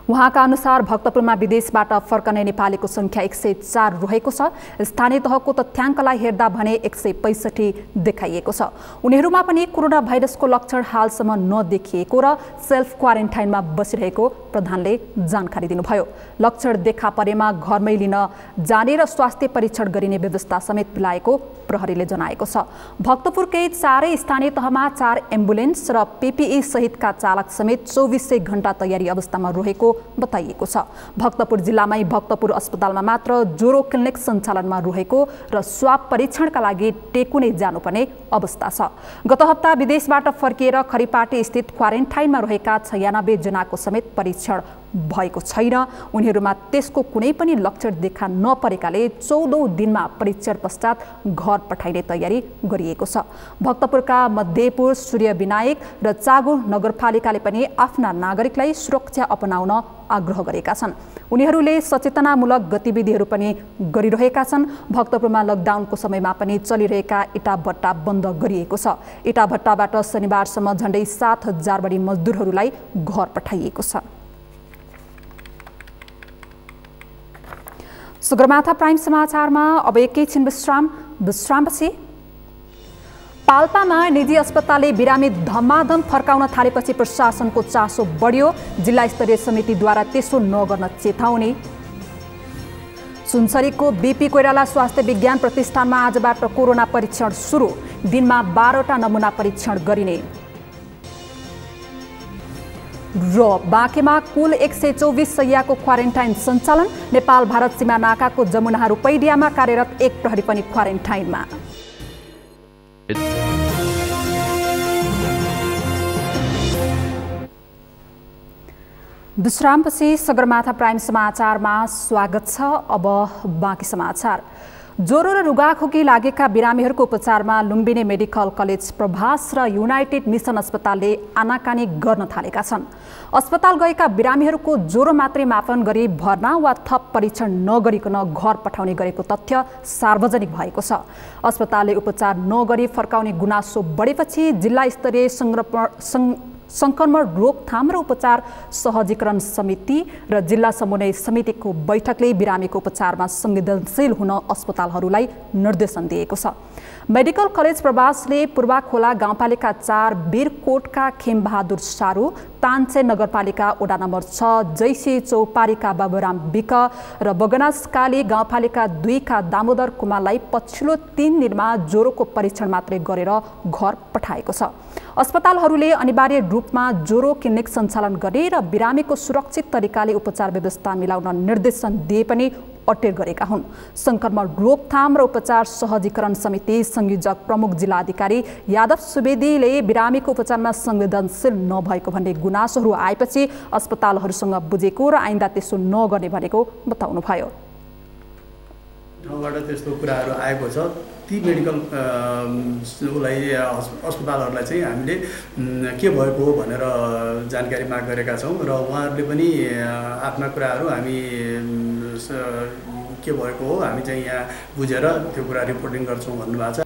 उहाँका अनुसार भक्तपुरमा विदेशबाट फर्कने नेपालीको संख्या 104 रहेको छ। स्थानीय तहको तथ्याङ्कलाई हेर्दा भने 165 देखाइएको छ। उनीहरूमा पनि कोरोना भाइरसको लक्षण हालसम्म नदेखिएको र सेल्फ क्वारेन्टाइनमा बसिरहेको प्रधानले जानकारी दिनुभयो। लक्षण देखा परेमा घरमै लिन जाने र स्वास्थ्य परीक्षण गरिने व्यवस्था समेत मिलाएको प्रहरीले जनाएको छ। भक्तपुरकै 4 स्थानीय तहमा 4 एम्बुलेन्स र पीपीई सहितका चालक समेत 24 घण्टा तयारी अवस्थामा रहेको बताइएको छ। भक्तपुर जिल्लामै भक्तपुर अस्पतालमा मात्र ज्वरो क्लिनिक सञ्चालनमा रहेको र स्वाब परीक्षणका लागि टेकु नै जानुपर्ने अवस्था छ। गत हप्ता विदेशबाट फर्किएर खरिपाटी स्थित क्वारेन्टाइनमा रहेका 96 जनाको समेत परीक्षण भएको छैन। उनीहरूमा त्यसको कुनै पनि लक्षण देखा नपरेकाले 14औं दिनमा परीक्षण पश्चात घर पठाइने तयारी गरिएको छ। भक्तपुरका मध्यपुर, सूर्य विनायक र चागु नगरपालिकाले पनि आफ्ना नागरिकलाई सुरक्षा अपनाउन आग्रह गरेका छन्। उनीहरूले सचेतनामूलक गतिविधिहरू पनि गरिरहेका छन्। भक्तपुरमा लकडाउनको समयमा पनि चलिरहेका इटाभट्टा बन्द गरिएको छ। इटाभट्टाबाट शनिबारसम्म झण्डै 7000 बढी मजदुरहरूलाई घर पठाइएको छ। सगरमाथा प्राइम समाचारमा अब एकैछिन विश्रामपछि पाल्पामा निजी अस्पतालले बिरामी धमाधम फर्काउन थालेपछि प्रशासनको चासो बढ्यो। जिल्ला स्तरीय समितिद्वारा त्यसो नगर्न चेतावनी। सुनसरीको बीपी कोइराला स्वास्थ्य विज्ञान प्रतिष्ठानमा आजबाट कोरोना परीक्षण सुरु। दिनमा 12वटा नमुना परीक्षण गरिने र बाँकेमा कुल 124 शैय्याको क्वारेन्टाइन सञ्चालन। नेपाल भारत सीमा नाकाको जमुना रुपैडियामा कार्यरत एक प्रहरी पनि क्वारेन्टाइनमा। विश्रामपछि सगरमाथा प्राइम समाचारमा स्वागत छ। अब बाँकी समाचार। ज्वरो र रुगाखोकी लागेका बिरामीहरूको उपचारमा लुम्बिनी मेडिकल कलेज प्रभास र युनाइटेड मिसन अस्पतालले आनाकानी गर्न थालेका छन्। अस्पताल गएका बिरामीहरूको ज्वरो मात्रै मापन गरी भर्ना वा थप परीक्षण नगरिकन घर पठाउने गरेको तथ्य सार्वजनिक भएको छ। अस्पतालले उपचार नगरी फर्काउने गुनासो बढेपछि जिल्ला स्तरीय संक्रमण रोकथाम र उपचार सहजीकरण समिति र जिल्ला समन्वय समितिको बैठकले बिरामीको उपचारमा संवेदनशील हुन अस्पतालहरूलाई निर्देशन दिएको छ। मेडिकल कलेज प्रवासले पूर्वाखोला गाउँपालिका 4 वीरकोटका खेमबहादुर सारू, तानचे नगरपालिका वडा नम्बर 6 जैसी चौपारीका बाबुराम विक र बगनासकाली गाउँपालिका 2 का दामोदर कुमारलाई पछिल्लो 3 दिनमा ज्वरोको परीक्षण मात्रै गरेर घर पठाएको छ। अस्पतालहरूले अनिवार्य रूपमा ज्वरो क्लिनिक सञ्चालन गरे र बिरामीको सुरक्षित तरिकाले उपचार व्यवस्था मिलाउन निर्देशन दिए पनि अटेर गरेका हुन्। संक्रमण रोकथाम र उपचार सहजीकरण समिति संयोजक प्रमुख जिल्लाधिकारी यादव सुवेदीले बिरामीको उपचारमा संवेदनशील नभएको भन्ने गुनासोहरू आएपछि अस्पतालहरूसँग बुझेको र आइन्दा त्यसो नगर्ने भनेको बताउनुभयो। ठाउँबाट त्यस्तो कुराहरू आएको छ। ती मेडिकल अस्पतालहरूलाई चाहिँ हामीले के भएको हो भनेर जानकारी माग गरेका छौँ र उहाँहरूले पनि आफ्ना कुराहरू हामी के भएको हो हामी चाहिँ यहाँ बुझेर त्यो कुरा रिपोर्टिङ गर्छौँ भन्नुभएको छ।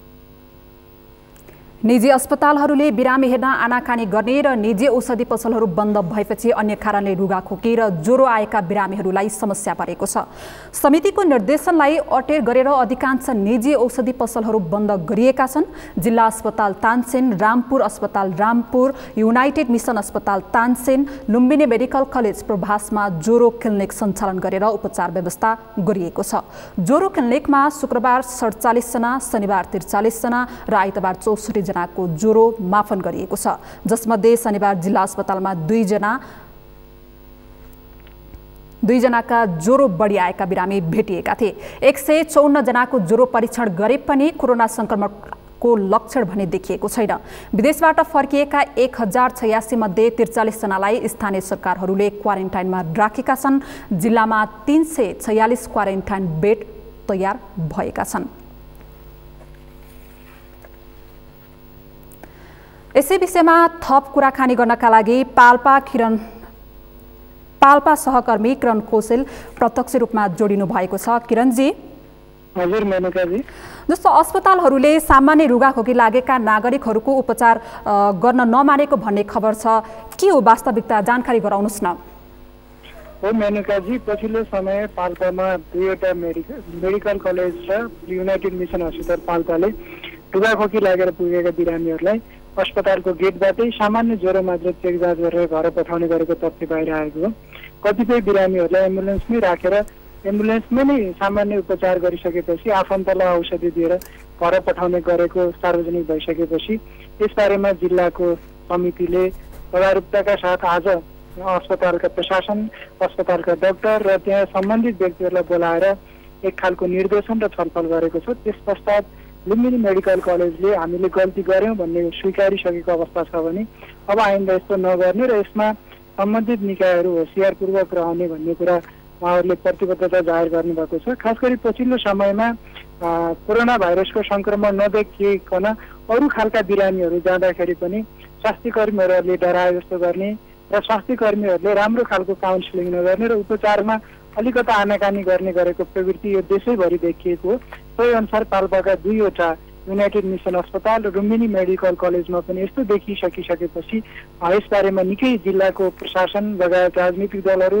निजी अस्पतालहरूले बिरामी हेर्न आनाकानी गर्ने र निजी औषधि पसलहरू बन्द भएपछि अन्य कारणले रुगाखोकी र ज्वरो आएका बिरामीहरूलाई समस्या परेको छ। समितिको निर्देशनलाई अटेर गरेर अधिकांश निजी औषधि पसलहरू बन्द गरिएका छन्। जिल्ला अस्पताल तानसेन, रामपुर अस्पताल रामपुर, युनाइटेड मिसन अस्पताल तानसेन, लुम्बिनी मेडिकल कलेज प्रभासमा ज्वरो क्लिनिक सञ्चालन गरेर उपचार व्यवस्था गरिएको छ। ज्वरो क्लिनिकमा शुक्रबार 47 जना, शनिबार 43 जना र आइतबार 64 जनाको ज्वरो मापन गरिएको छ, जसमध्ये शनिबार जिल्ला अस्पतालमा 2 जनाका ज्वरो बढी आएका बिरामी भेटिएका थिए। 154 जनाको ज्वरो परीक्षण गरे पनि कोरोना संक्रमणको लक्षण भने देखिएको छैन। विदेशबाट फर्किएका 1086 मध्ये 43 जनालाई स्थानीय सरकारहरूले क्वारेन्टाइनमा राखेका छन्। जिल्लामा 346 क्वारेन्टाइन बेड तयार भएका छन्। यसै विषयमा थप कुराकानी गर्नका लागि पाल्पा सहकर्मी किरण कौशल प्रत्यक्ष रूपमा जोडिनु भएको छ। किरणजी। हजुर मेनकाजी। जस्तो अस्पतालहरूले सामान्य रुगाखोकी लागेका नागरिकहरूको उपचार गर्न नमानेको भन्ने खबर छ, के हो वास्तविकता, जानकारी गराउनुस् न। हो मेनकाजी, पछिल्लो समय पाल्पामा 2वटा मेडिकल कलेज र युनाइटेड मिसन अस्पताल पाल्पाले रुगाखोकी लागेर पुगेका बिरामीहरूलाई अस्पतालको गेटबाटै सामान्य ज्वरो मात्र चेक जाँच गरेर घर पठाउने गरेको तथ्य बाहिर आएको हो। कतिपय बिरामीहरूलाई एम्बुलेन्समै राखेर एम्बुलेन्समै नै सामान्य उपचार गरिसकेपछि आफन्तलाई औषधि दिएर घर पठाउने गरेको सार्वजनिक भइसकेपछि यसबारेमा जिल्लाको समितिले तदारुकताका साथ आज अस्पतालका प्रशासन, अस्पतालका डाक्टर र त्यहाँ सम्बन्धित व्यक्तिहरूलाई बोलाएर एक खालको निर्देशन र छलफल गरेको छ। त्यस पश्चात लुम्बिनी मेडिकल कलेजले हामीले गल्ती गर्यौँ भन्ने स्वीकारिसकेको अवस्था छ भने अब आइन्दा यस्तो नगर्ने र यसमा सम्बन्धित निकायहरू होसियारपूर्वक रहने भन्ने कुरा उहाँहरूले प्रतिबद्धता जाहेर गर्नुभएको छ। खास गरी पछिल्लो समयमा कोरोना भाइरसको संक्रमण नदेखिकन अरू खालका बिरामीहरू जाँदाखेरि पनि स्वास्थ्य कर्मीहरूले डराए जस्तो गर्ने र स्वास्थ्य कर्मीहरूले राम्रो खालको काउन्सिलिङ नगर्ने र उपचारमा अलिकता आनाकानी गर्ने गरेको प्रवृत्ति यो देशैभरि देखिएको हो। सोही अनुसार पाल्पाका 2वटा युनाइटेड मिसन अस्पताल र लुम्बिनी मेडिकल कलेजमा पनि यस्तो देखिसकिसकेपछि यसबारेमा निकै जिल्लाको प्रशासन लगायत राजनीतिक दलहरू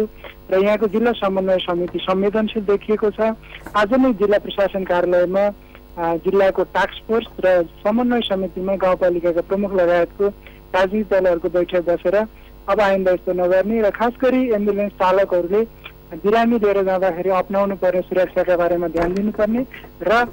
र यहाँको जिल्ला समन्वय समिति संवेदनशील देखिएको छ। आज नै जिल्ला प्रशासन कार्यालयमा जिल्लाको टास्क फोर्स र समन्वय समितिमा गाउँपालिकाका प्रमुख लगायतको राजनीतिक दलहरूको बैठक बसेर अब आइन्दा यस्तो नगर्ने र खास गरी एम्बुलेन्स चालकहरूले बिरामी लिएर जाँदाखेरि अपनाउनु पर्ने सुरक्षाका बारेमा ध्यान दिनुपर्ने र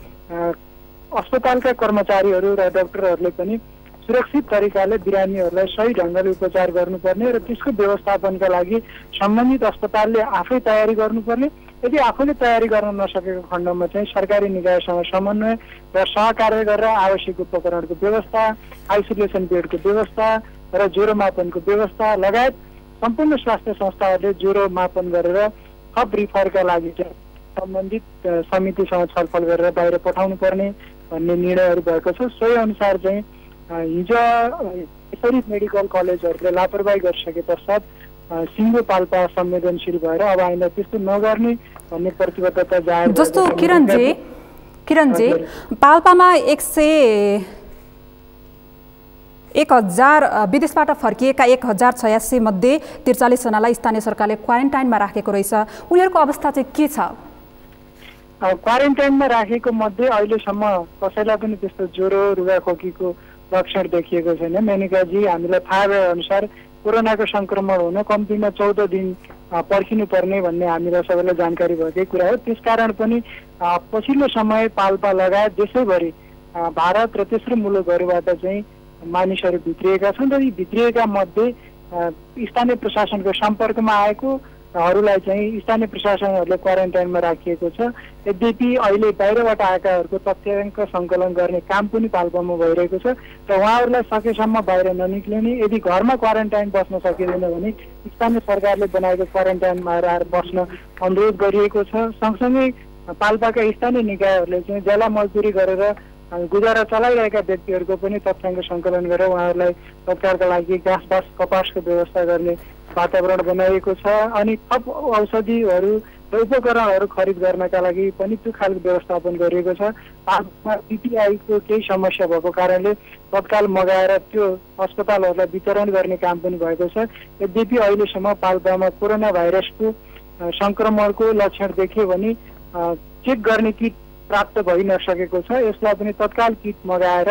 अस्पतालका कर्मचारीहरू र डाक्टरहरूले पनि सुरक्षित तरिकाले बिरामीहरूलाई सही ढङ्गले उपचार गर्नुपर्ने र त्यसको व्यवस्थापनका लागि सम्बन्धित अस्पतालले आफै तयारी गर्नुपर्ने। यदि आफूले तयारी गर्न नसकेको खण्डमा चाहिँ सरकारी निकायसँग समन्वय र सहकार्य गरेर आवश्यक उपकरणको व्यवस्था, आइसोलेसन बेडको व्यवस्था र ज्वरो मापनको व्यवस्था लगायत सम्पूर्ण स्वास्थ्य संस्थाहरूले ज्वरो मापन गरेर थप रिफरका लागि चाहिँ सम्बन्धित समितिसँग छलफल गरेर बाहिर पठाउनु पर्ने भन्ने निर्णयहरू भएको छ। सोही अनुसार चाहिँ हिजो यसरी मेडिकल कलेजहरूले लापरवाही गरिसके पश्चात सिङ्गो पाल्पा संवेदनशील भएर अब आइन्दा त्यस्तो नगर्ने भन्ने प्रतिबद्धता जाहेर जस्तो किरणजी पाल्पामा 1000 विदेशबाट फर्किएका 1086 मध्ये 43 जनालाई स्थानीय सरकारले क्वारेन्टाइनमा राखेको रहेछ। उनीहरूको अवस्था चाहिँ के छ? क्वारेन्टाइनमा राखेको मध्ये अहिलेसम्म कसैलाई पनि त्यस्तो ज्वरो रुगाखोकीको लक्षण देखिएको छैन। मेनिकाजी, हामीलाई थाहा भए अनुसार कोरोनाको संक्रमण हुन कम्तीमा 14 दिन पर्खिनु पर्ने भन्ने हामीलाई सबैलाई जानकारी भएकै कुरा हो। त्यसकारण पनि पछिल्लो समय पाल्पा लगायत देशैभरि भारत र तेस्रो मुलुकहरूबाट चाहिँ मानिसहरू भित्रिएका छन् र यी भित्रिएका मध्ये स्थानीय प्रशासनको सम्पर्कमा आएकोहरूलाई चाहिँ स्थानीय प्रशासनहरूले क्वारेन्टाइनमा राखिएको छ। यद्यपि अहिले बाहिरबाट आएकाहरूको तथ्याङ्क सङ्कलन गर्ने काम पनि पाल्पामा भइरहेको छ र उहाँहरूलाई सकेसम्म बाहिर ननिक्लिने, यदि घरमा क्वारेन्टाइन बस्न सकिँदैन भने स्थानीय सरकारले बनाएको क्वारेन्टाइनमा आएर बस्न अनुरोध गरिएको छ। सँगसँगै पाल्पाका स्थानीय निकायहरूले चाहिँ ज्याला मजदुरी गरेर गुजारा चलाइरहेका व्यक्तिहरूको पनि तथ्याङ्क सङ्कलन गरेर उहाँहरूलाई उपचारका लागि घाँस बास कपासको व्यवस्था गर्ने वातावरण बनाइएको छ। अनि थप औषधिहरू र उपकरणहरू खरिद गर्नका लागि पनि त्यो खालको व्यवस्थापन गरिएको छ। पाल्पामा पिपिआईको केही समस्या भएको कारणले तत्काल मगाएर त्यो अस्पतालहरूलाई वितरण गर्ने काम पनि भएको छ। यद्यपि अहिलेसम्म पाल्पामा कोरोना भाइरसको सङ्क्रमणको लक्षण देख्यो भने चेक गर्ने किट प्राप्त भइ नसकेको छ। यसलाई पनि तत्काल किट मगाएर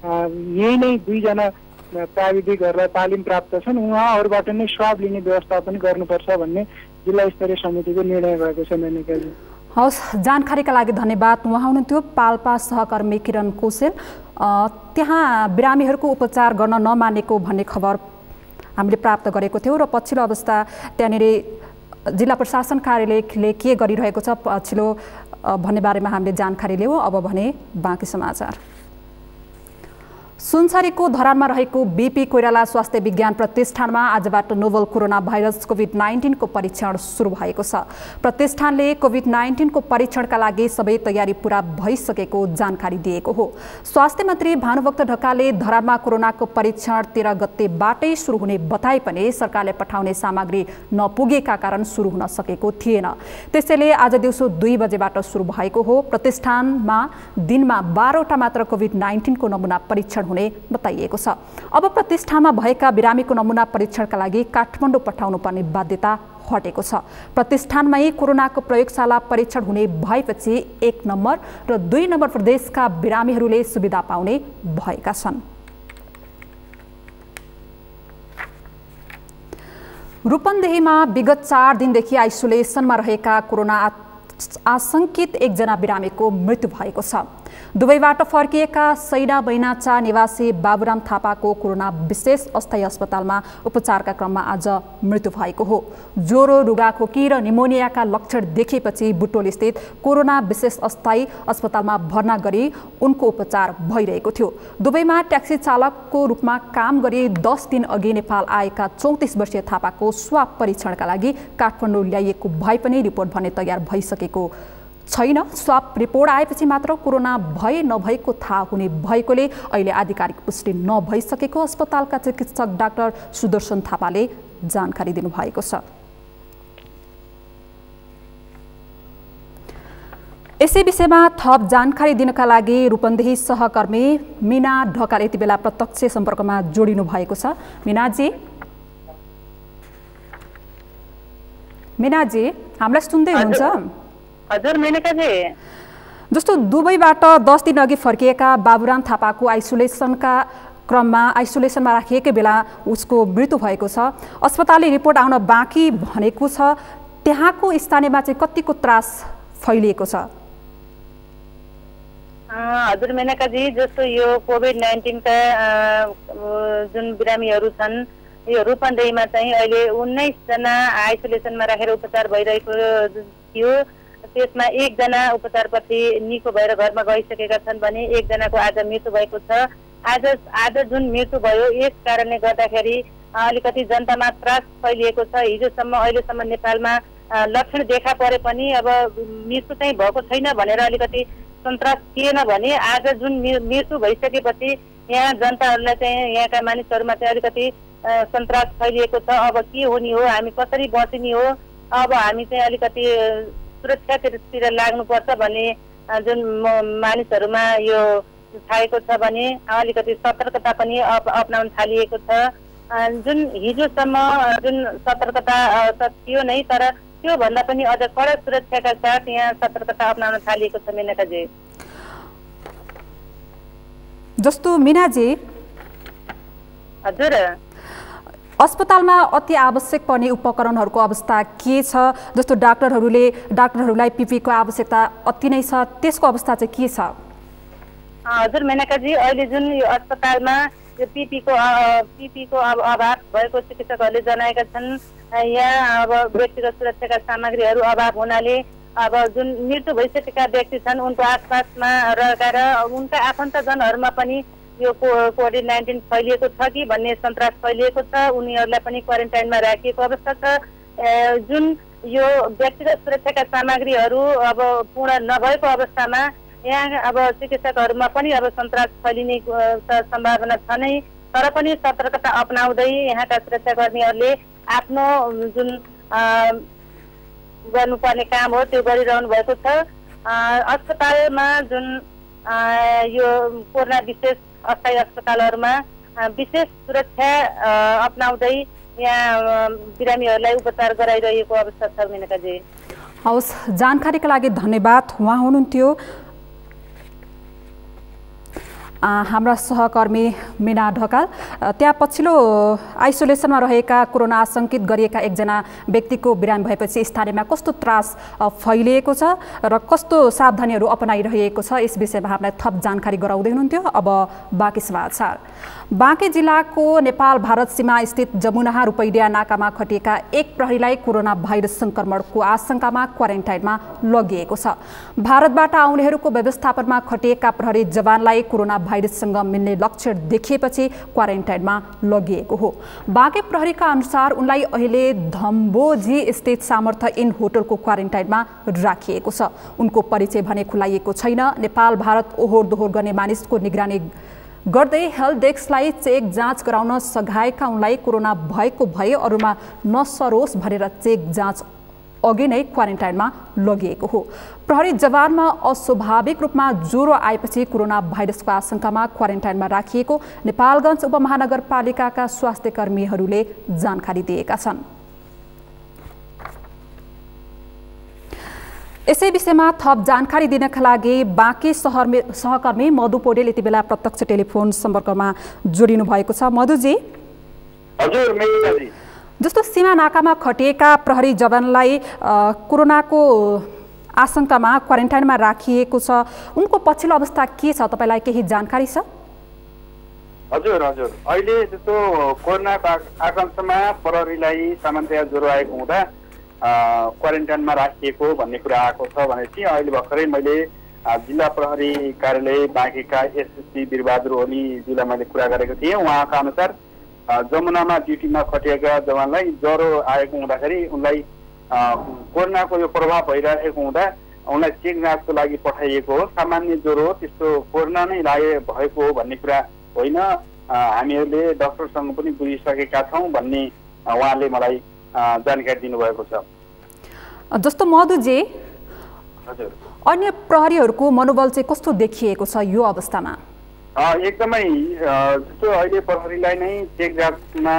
यही नै 2 जना प्राविधिकहरूलाई तालिम प्राप्त छन्, उहाँहरूबाट नै स्वाब लिने व्यवस्था पनि गर्नुपर्छ भन्ने जिल्ला स्तरीय समितिको निर्णय भएको छ। मेनकाजी हवस्, जानकारीका लागि धन्यवाद। उहाँ हुनुहुन्थ्यो पाल्पा सहकर्मी किरण कौशल। त्यहाँ बिरामीहरूको उपचार गर्न नमानेको भन्ने खबर हामीले प्राप्त गरेको थियौँ र पछिल्लो अवस्था त्यहाँनिर जिल्ला प्रशासन कार्यालयले के गरिरहेको छ पछिल्लो भन्ने बारेमा हामीले जानकारी लियौँ। अब भने बाँकी समाचार। सुनसरीको धरानमा रहेको बीपी कोइराला स्वास्थ्य विज्ञान प्रतिष्ठानमा आजबाट नोभल कोरोना भाइरस कोभिड-19 को परीक्षण सुरु भएको छ। प्रतिष्ठानले कोभिड-19 को परीक्षणका लागि सबै तयारी पूरा भइसकेको जानकारी दिएको हो। स्वास्थ्य मन्त्री भानुभक्त ढकालले धरानमा कोरोनाको परीक्षण 13 गतेबाटै सुरु हुने बताए पनि सरकारले पठाउने सामग्री नपुगेका कारण सुरु हुन सकेको थिएन। त्यसैले आज दिउँसो 2 बजेबाट सुरु भएको हो। प्रतिष्ठानमा दिनमा 12वटा मात्र कोभिड-19 को नमुना परीक्षण हुने बताइएको छ। अब प्रतिष्ठानमा भएका बिरामीको नमुना परीक्षणका लागि काठमाडौँ पठाउनु पर्ने बाध्यता हटेको छ। प्रतिष्ठानमै कोरोनाको प्रयोगशाला परीक्षण हुने भएपछि 1 नम्बर र 2 नम्बर प्रदेशका बिरामीहरूले सुविधा पाउने भएका छन्। रूपन्देहीमा विगत 4 दिनदेखि आइसोलेसनमा रहेका कोरोना आशंकित 1 जना बिरामीको मृत्यु भएको छ। दुबईबाट फर्किएका सैना बैनाचा निवासी बाबुराम थापाको कोरोना विशेष अस्थायी अस्पतालमा उपचारका क्रममा आज मृत्यु भएको हो। ज्वरो, रुगाखोकी र निमोनियाका लक्षण देखेपछि बुटोल स्थित कोरोना विशेष अस्थायी अस्पतालमा भर्ना गरी उनको उपचार भइरहेको थियो। दुबईमा ट्याक्सी चालकको रूपमा काम गरी 10 दिन अघि नेपाल आएका 34 वर्षीय थापाको स्वाब परीक्षणका लागि काठमाडौँ ल्याइएको भए पनि रिपोर्ट भने तयार भइसकेको छैन। स्वाब रिपोर्ट आएपछि मात्र कोरोना भए नभएको थाहा हुने भएकोले अहिले आधिकारिक पुष्टि नभइसकेको अस्पतालका चिकित्सक डाक्टर सुदर्शन थापाले जानकारी दिनुभएको छ। यसै विषयमा थप जानकारी दिनका लागि रूपन्देही सहकर्मी मिना ढकाल यति बेला प्रत्यक्ष सम्पर्कमा जोडिनु भएको छ। मिनाजी हामीलाई सुन्दै हुनुहुन्छ? हजुर मेनकाजी, जस्तो दुबईबाट 10 दिन अघि फर्किएका बाबुराम थापाको आइसोलेसनमा राखिएकै बेला उसको मृत्यु भएको छ। अस्पतालले रिपोर्ट आउन बाँकी भनेको छ। त्यहाँको स्थानीयमा चाहिँ कतिको त्रास फैलिएको छ? हजुर मेनकाजी, जस्तो यो कोभिड-19 का जुन बिरामीहरू छन् यो रूपन्देहीमा चाहिँ अहिले 19 जना आइसोलेसनमा राखेर उपचार भइरहेको थियो। त्यसमा 1 जना उपचारपछि निको भएर घरमा गइसकेका छन् भने 1 जनाको आज मृत्यु भएको छ। आज जुन मृत्यु भयो यस कारणले गर्दाखेरि अलिकति जनतामा त्रास फैलिएको छ। अहिलेसम्म नेपालमा लक्षण देखा परे पनि अब मृत्यु चाहिँ भएको छैन भनेर अलिकति सन्तास थिएन भने आज जुन मृत्यु भइसकेपछि यहाँ जनताहरूलाई चाहिँ यहाँका मानिसहरूमा चाहिँ अलिकति सन्तास फैलिएको छ। अब के हुने हो, हामी कसरी बचिने हो, अब हामी चाहिँ अलिकति सुरक्षातिर लाग्नुपर्छ भन्ने जुन मानिसहरूमा यो छाएको छ भने अलिकति सतर्कता पनि अपनाउन थालिएको छ। जुन हिजोसम्म जुन सतर्कता त थियो नै, तर त्योभन्दा पनि अझ कडा सुरक्षाका साथ यहाँ सतर्कता अपनाउन थालिएको छ। मेनकाजी, जस्तो मिनाजी, हजुर अस्पतालमा अति आवश्यक पर्ने उपकरणहरूको अवस्था के छ? जस्तो डाक्टरहरूलाई पिपीको आवश्यकता अति नै छ, त्यसको अवस्था चाहिँ के छ? हजुर मेनकाजी, अहिले जुन यो अस्पतालमा यो पिपीको अभाव भएको चिकित्सकहरूले जनाएका छन्। यहाँ अब व्यक्तिगत सुरक्षाका सामग्रीहरू अभाव हुनाले अब जुन मृत्यु भइसकेका व्यक्ति छन् उनको आसपासमा रहेका र उनका आफन्तजनहरूमा पनि यो कोभिड-19 फैलिएको छ कि भन्ने सन्तास फैलिएको छ। उनीहरूलाई पनि क्वारेन्टाइनमा राखिएको अवस्था छ। जुन यो व्यक्तिगत सुरक्षाका सामग्रीहरू अब पूर्ण नभएको अवस्थामा यहाँ अब चिकित्सकहरूमा पनि अब सन्तास फैलिने सम्भावना छ नै। तर पनि सतर्कता अपनाउँदै यहाँका सुरक्षाकर्मीहरूले आफ्नो जुन गर्नुपर्ने काम हो त्यो गरिरहनु भएको छ। अस्पतालमा जुन यो कोरोना विशेष अस्थायी अस्पतालहरूमा विशेष सुरक्षा अपनाउँदै यहाँ बिरामीहरूलाई उपचार गराइरहेको अवस्था छ मेनकाजी। हवस्, जानकारीका लागि धन्यवाद। उहाँ हुनुहुन्थ्यो हाम्रा सहकर्मी मीना ढकाल। त्यहाँ पछिल्लो आइसोलेसनमा रहेका कोरोना आशंकित गरिएका एकजना व्यक्तिको बिरामी भएपछि स्थानीयमा कस्तो त्रास फैलिएको छ र कस्तो सावधानीहरू अपनाइरहेको छ यस विषयमा हामीलाई थप जानकारी गराउँदै हुनुहुन्थ्यो। अब बाँकी समाचार। बाँके जिल्लाको नेपाल भारत सीमा स्थित जमुनाहा रुपैडिया नाकामा खटिएका एक प्रहरीलाई कोरोना भाइरस संक्रमणको आशंकामा क्वारेन्टाइनमा लगिएको छ। भारतबाट आउनेहरूको व्यवस्थापनमा खटिएका प्रहरी जवानलाई कोरोना भाइरससँग मिल्ने लक्षण देखिएपछि क्वारेन्टाइनमा लगिएको हो। बाँके प्रहरीका अनुसार उनलाई अहिले धम्बोजी स्थित सामर्थ्य इन होटलको क्वारेन्टाइनमा राखिएको छ। उनको परिचय भने खुलाइएको छैन। नेपाल भारत ओहोर दोहोर गर्ने मानिसको निगरानी गर्दै हेल्थ डेस्कलाई चेक जाँच गराउन सघाएका उनलाई कोरोना भएको भए अरूमा नसरोस् भनेर चेक जाँच अघि नै क्वारेन्टाइनमा लगिएको हो। प्रहरी जवानमा अस्वाभाविक रूपमा ज्वरो आएपछि कोरोना भाइरसको आशंकामा क्वारेन्टाइनमा राखिएको नेपालगञ्ज उपमहानगरपालिकाका स्वास्थ्य कर्मीहरूले जानकारी दिएका छन्। यसै विषयमा थप जानकारी दिनका लागि बाँके सहकर्मी मधु पौडेल यति बेला प्रत्यक्ष टेलिफोन सम्पर्कमा जोडिनु भएको छ। मधुजी, हजुर मेघाजी, जस्तो सीमा नाकामा खटिएका प्रहरी जवानलाई कोरोनाको आशंकामा क्वारेन्टाइनमा राखिएको छ, उनको पछिल्लो अवस्था के छ, तपाईँलाई केही जानकारी छ? हजुर हजुर, अहिले जस्तो कोरोनाको आशंकामा प्रहरीलाई सामान्यतया ज्वरो आएको हुँदा क्वारेन्टाइनमा राखिएको भन्ने कुरा आएको छ भनेपछि अहिले भर्खरै मैले जिल्ला प्रहरी कार्यालय बाँकेका एसएसपी वीरबहादुर ओलीज्यूलाई मैले कुरा गरेको थिएँ। उहाँका अनुसार जमुनामा ड्युटीमा खटिएका जवानलाई ज्वरो आएको हुँदाखेरि उनलाई कोरोनाको यो प्रभाव भइरहेको हुँदा उनलाई चेक जाँचको लागि पठाइएको हो। सामान्य ज्वरो हो, त्यस्तो कोरोना नै भएको हो भन्ने कुरा होइन। हामीहरूले डाक्टरसँग पनि बुझिसकेका छौँ भन्ने उहाँले मलाई जानकारी दिनुभएको छ। जस्तो मधुजी, हजुर, अन्य प्रहरीहरूको मनोबल चाहिँ कस्तो देखिएको छ यो अवस्थामा? एकदमै जस्तो अहिले प्रहरीलाई नै चेक जाँचमा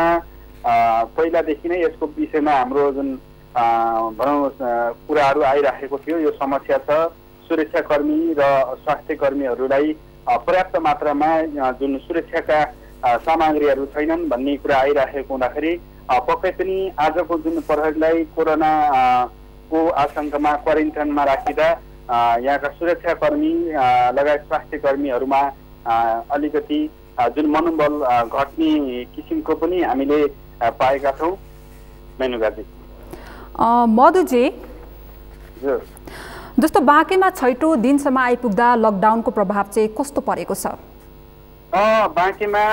पहिलादेखि नै यसको विषयमा हाम्रो जुन भनौँ कुराहरू आइराखेको थियो, यो समस्या छ। सुरक्षाकर्मी र स्वास्थ्य कर्मीहरूलाई पर्याप्त मात्रामा जुन सुरक्षाका सामग्रीहरू छैनन् भन्ने कुरा आइराखेको हुँदाखेरि पक्कै पनि आजको जुन प्रहरीलाई कोरोना को आशंकामा क्वारेन्टाइनमा राखिँदा यहाँका सुरक्षाकर्मी लगायत स्वास्थ्य कर्मीहरूमा अलिकति जुन मनोबल घट्ने किसिमको पनि हामीले पाएका छौँ। मेनुकाजी, मधुजी, जस्तो बाँकेमा छैटौँ दिनसम्म आइपुग्दा लकडाउनको प्रभाव चाहिँ कस्तो परेको छ? बाँकेमा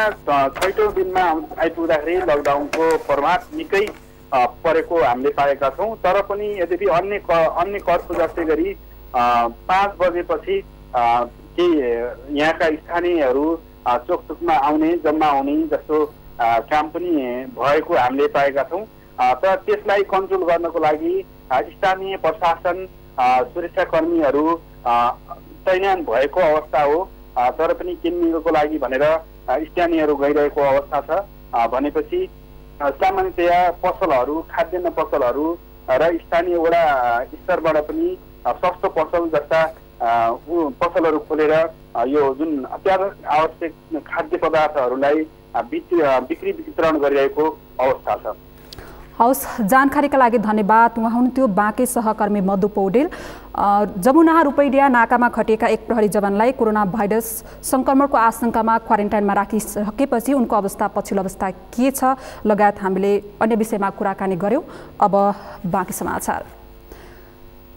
छैटौँ दिनमा आइपुग्दाखेरि लकडाउनको प्रभाव निकै परेको हामीले पाएका छौँ। तर पनि यद्यपि अन्य करको जस्तै गरी 5 बजेपछि केही यहाँका स्थानीयहरू चोकचोकमा आउने जम्मा हुने जस्तो काम पनि भएको हामीले पाएका छौँ। तर त्यसलाई कन्ट्रोल गर्नको लागि स्थानीय प्रशासन सुरक्षाकर्मीहरू तैनात भएको अवस्था हो। तर पनि किन्नेको लागि भनेर स्थानीयहरू गइरहेको अवस्था छ। भनेपछि सामान्यतया पसलहरू, खाद्यान्न पसलहरू र स्थानीय वडा स्तरबाट पनि सस्तो पसल जस्ता पसलहरू खोलेर यो जुन अत्यावश्यक आवश्यक खाद्य पदार्थहरूलाई बिक्री वितरण गरिरहेको अवस्था छ। हवस्, जानकारीका लागि धन्यवाद। उहाँ हुनुहुन्थ्यो बाँके सहकर्मी मधु पौडेल। जमुनाहा रुपैडिया नाकामा खटिएका एक प्रहरी जवानलाई कोरोना भाइरस संक्रमणको आशंकामा क्वारेन्टाइनमा राखिसकेपछि उनको अवस्था पछिल्लो अवस्था के छ लगायत हामीले अन्य विषयमा कुराकानी गर्यौँ। अब बाँकी समाचार।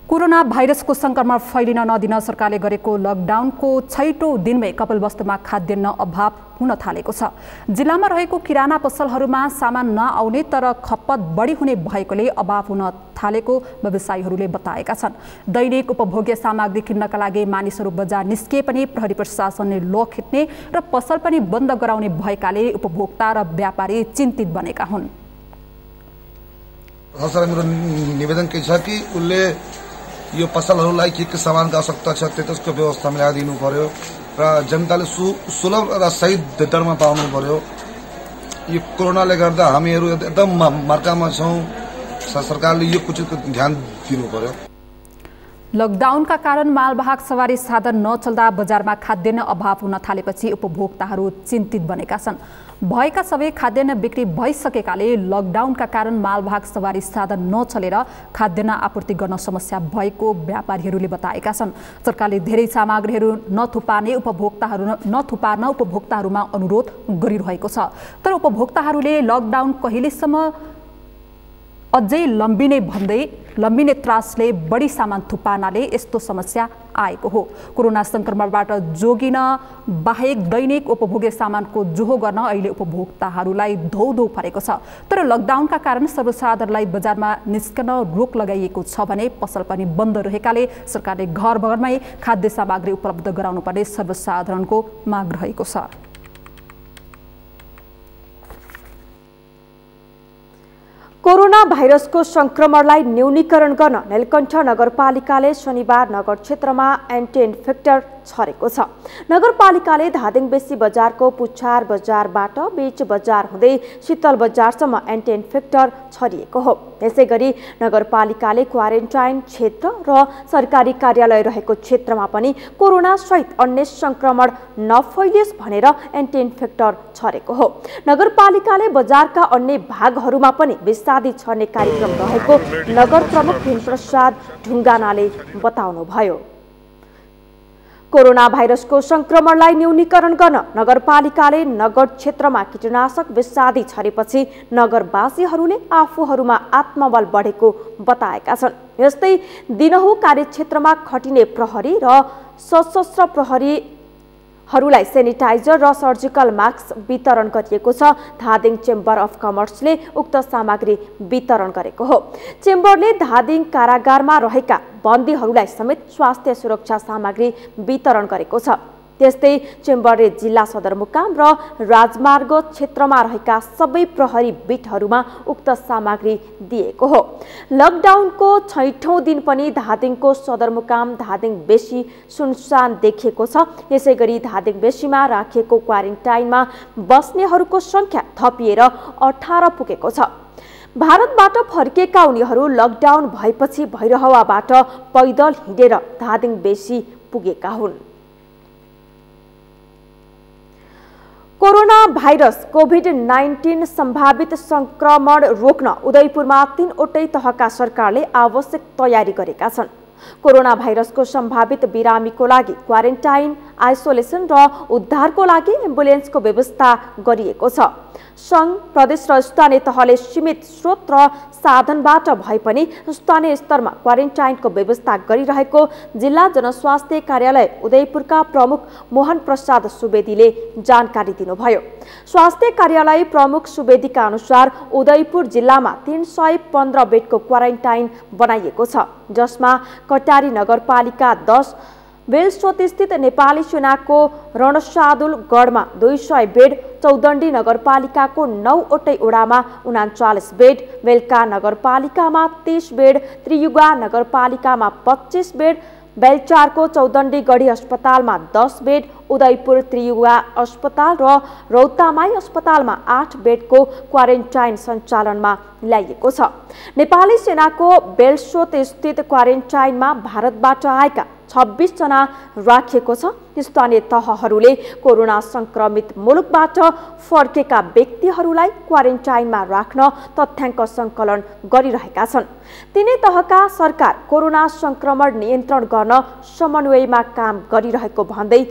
कोरोना भाइरसको संक्रमण फैलिन नदिन सरकारले गरेको लकडाउनको छैटौँ दिनमै कपिलवस्तुमा खाद्यान्न अभाव हुन थालेको छ। जिल्लामा रहेको किराना पसलहरूमा सामान नआउने तर खपत बढी हुने भएकोले अभाव हुन थालेको व्यवसायीहरूले बताएका छन्। दैनिक उपभोग्य सामग्री किन्नका लागि मानिसहरू बजार निस्किए पनि प्रहरी प्रशासनले लखेट्ने र पसल पनि बन्द गराउने भएकाले उपभोक्ता र व्यापारी चिन्तित बनेका हुन्। सर मेरो निवेदन के छ कि उसले यो पसलहरूलाई के सामानको आवश्यकता छ त्यसको व्यवस्था मिलाइदिनु पर्यो र जनताले सुलभ र सही दरमा पाउनु पर्यो। यो कोरोनाले गर्दा हामीहरू एकदम मर्कामा छौँ, सरकारले यो कुछ ध्यान दिनु पर्यो। लकडाउनका कारण मालवाहक सवारी साधन नचल्दा बजारमा खाद्यान्न अभाव हुन थालेपछि उपभोक्ताहरू चिन्तित बनेका छन्। भएका सबै खाद्यान्न बिक्री भइसकेकाले लकडाउनका कारण मालवाहक सवारी साधन नचलेर खाद्यान्न आपूर्ति गर्न समस्या भएको व्यापारीहरूले बताएका छन्। सरकारले धेरै सामग्रीहरू नथुपार्न उपभोक्ताहरूमा अनुरोध गरिरहेको छ। तर उपभोक्ताहरूले लकडाउन कहिलेसम्म अझै लम्बिने त्रासले बढी सामान थुपार्नाले यस्तो समस्या आएको हो। कोरोना संक्रमणबाट जोगिन बाहेक दैनिक उपभोग्य सामानको जोहो गर्न अहिले उपभोक्ताहरूलाई धौधौ परेको छ। तर लकडाउनका कारण सर्वसाधारणलाई बजारमा निस्कन रोक लगाइएको छ भने पसल पनि बन्द रहेकाले सरकारले घर घरमै खाद्य सामग्री उपलब्ध गराउनुपर्ने सर्वसाधारणको माग रहेको छ। कोरोना भाइरसको संक्रमणलाई न्यूनीकरण गर्न नीलकण्ठ नगरपालिकाले शनिबार नगर क्षेत्रमा एन्टी इन्फेक्टर छरेको छ। नगरपालिकाले धादिङ बेसी बजारको पुच्छार बजारबाट बीच बजार हुँदै शीतल बजारसम्म एन्टी इन्फेक्टर छरिएको हो। यसैगरी नगरपालिकाले क्वारेन्टाइन क्षेत्र र सरकारी कार्यालय रहेको क्षेत्रमा पनि कोरोना सहित अन्य संक्रमण नफैलियोस् भनेर एन्टी इन्फेक्टर छरेको हो। नगरपालिकाले बजारका अन्य भागहरूमा पनि विषादी छर्ने कार्यक्रम रहेको नगर प्रमुख भीमप्रसाद ढुङ्गानाले बताउनुभयो। कोरोना भाइरसको संक्रमणलाई न्यूनीकरण गर्न नगरपालिकाले नगर क्षेत्रमा कीटनाशक विषादी छरेपछि नगरवासीहरूले आफूहरूमा आत्मबल बढेको बताएका छन्। यस्तै दिनहुँ कार्यक्षेत्रमा खटिने प्रहरी र सशस्त्र प्रहरीहरूलाई सेनिटाइजर र सर्जिकल मास्क वितरण गरिएको छ। धादिङ चेम्बर अफ कमर्सले उक्त सामग्री वितरण गरेको हो। चेम्बरले धादिङ कारागारमा रहेका बन्दीहरूलाई समेत स्वास्थ्य सुरक्षा सामग्री वितरण गरेको छ। त्यस्तै चेम्बरले जिल्ला सदरमुकाम र राजमार्ग क्षेत्रमा रहेका सबै प्रहरी बिटहरूमा उक्त सामग्री दिएको हो। लकडाउनको 6औं दिन पनि धादिङको सदरमुकाम धादिङ बेसी सुनसान देखिएको छ। यसैगरी धादिङ बेसीमा राखिएको क्वारेन्टाइनमा बस्नेहरूको संख्या थपिएर 18 पुगेको छ। भारतबाट फर्केका उनीहरू लकडाउन भएपछि भैरहवाबाट पैदल हिँडेर धादिङ बेसी पुगेका हुन्। कोरोना भाइरस कोभिड-19 सम्भावित संक्रमण रोक्न उदयपुरमा 3वटै तहका सरकारले आवश्यक तयारी गरेका छन्। कोरोना भाइरसको सम्भावित बिरामीको लागि क्वारेन्टाइन, आइसोलेसन र उद्धारको लागि एम्बुलेन्सको व्यवस्था गरिएको छ। सङ्घ, प्रदेश र स्थानीय तहले सीमित स्रोत र साधनबाट भए पनि स्थानीय स्तरमा क्वारेन्टाइनको व्यवस्था गरिरहेको जिल्ला जनस्वास्थ्य कार्यालय उदयपुरका प्रमुख मोहन प्रसाद सुवेदीले जानकारी दिनुभयो। स्वास्थ्य कार्यालय प्रमुख सुवेदीका अनुसार उदयपुर जिल्लामा 315 बेडको क्वारेन्टाइन बनाइएको छ, जसमा कटारी नगरपालिका 10, बेलस्रोत स्थित नेपाली सेनाको रणसादुलगढमा 200 बेड, चौदण्डी नगरपालिकाको 9वटै ओडामा 39 बेड, बेलका नगरपालिकामा 30 बेड, त्रियुगा नगरपालिकामा 25 बेड, बेलचारको चौदण्डी गढी अस्पतालमा 10 बेड, उदयपुर त्रियुगा अस्पताल र रौतामाई अस्पतालमा 8 बेडको क्वारेन्टाइन सञ्चालनमा ल्याइएको छ। नेपाली सेनाको बेलस्रोत स्थित क्वारेन्टाइनमा भारतबाट आएका 26 जना राखिएको छ। स्थानीय तहहरूले कोरोना संक्रमित मुलुकबाट फर्केका व्यक्तिहरूलाई क्वारेन्टाइनमा राख्न तथ्याङ्क सङ्कलन गरिरहेका छन्। तिनै तहका सरकार कोरोना संक्रमण नियन्त्रण गर्न समन्वयमा काम गरिरहेको भन्दै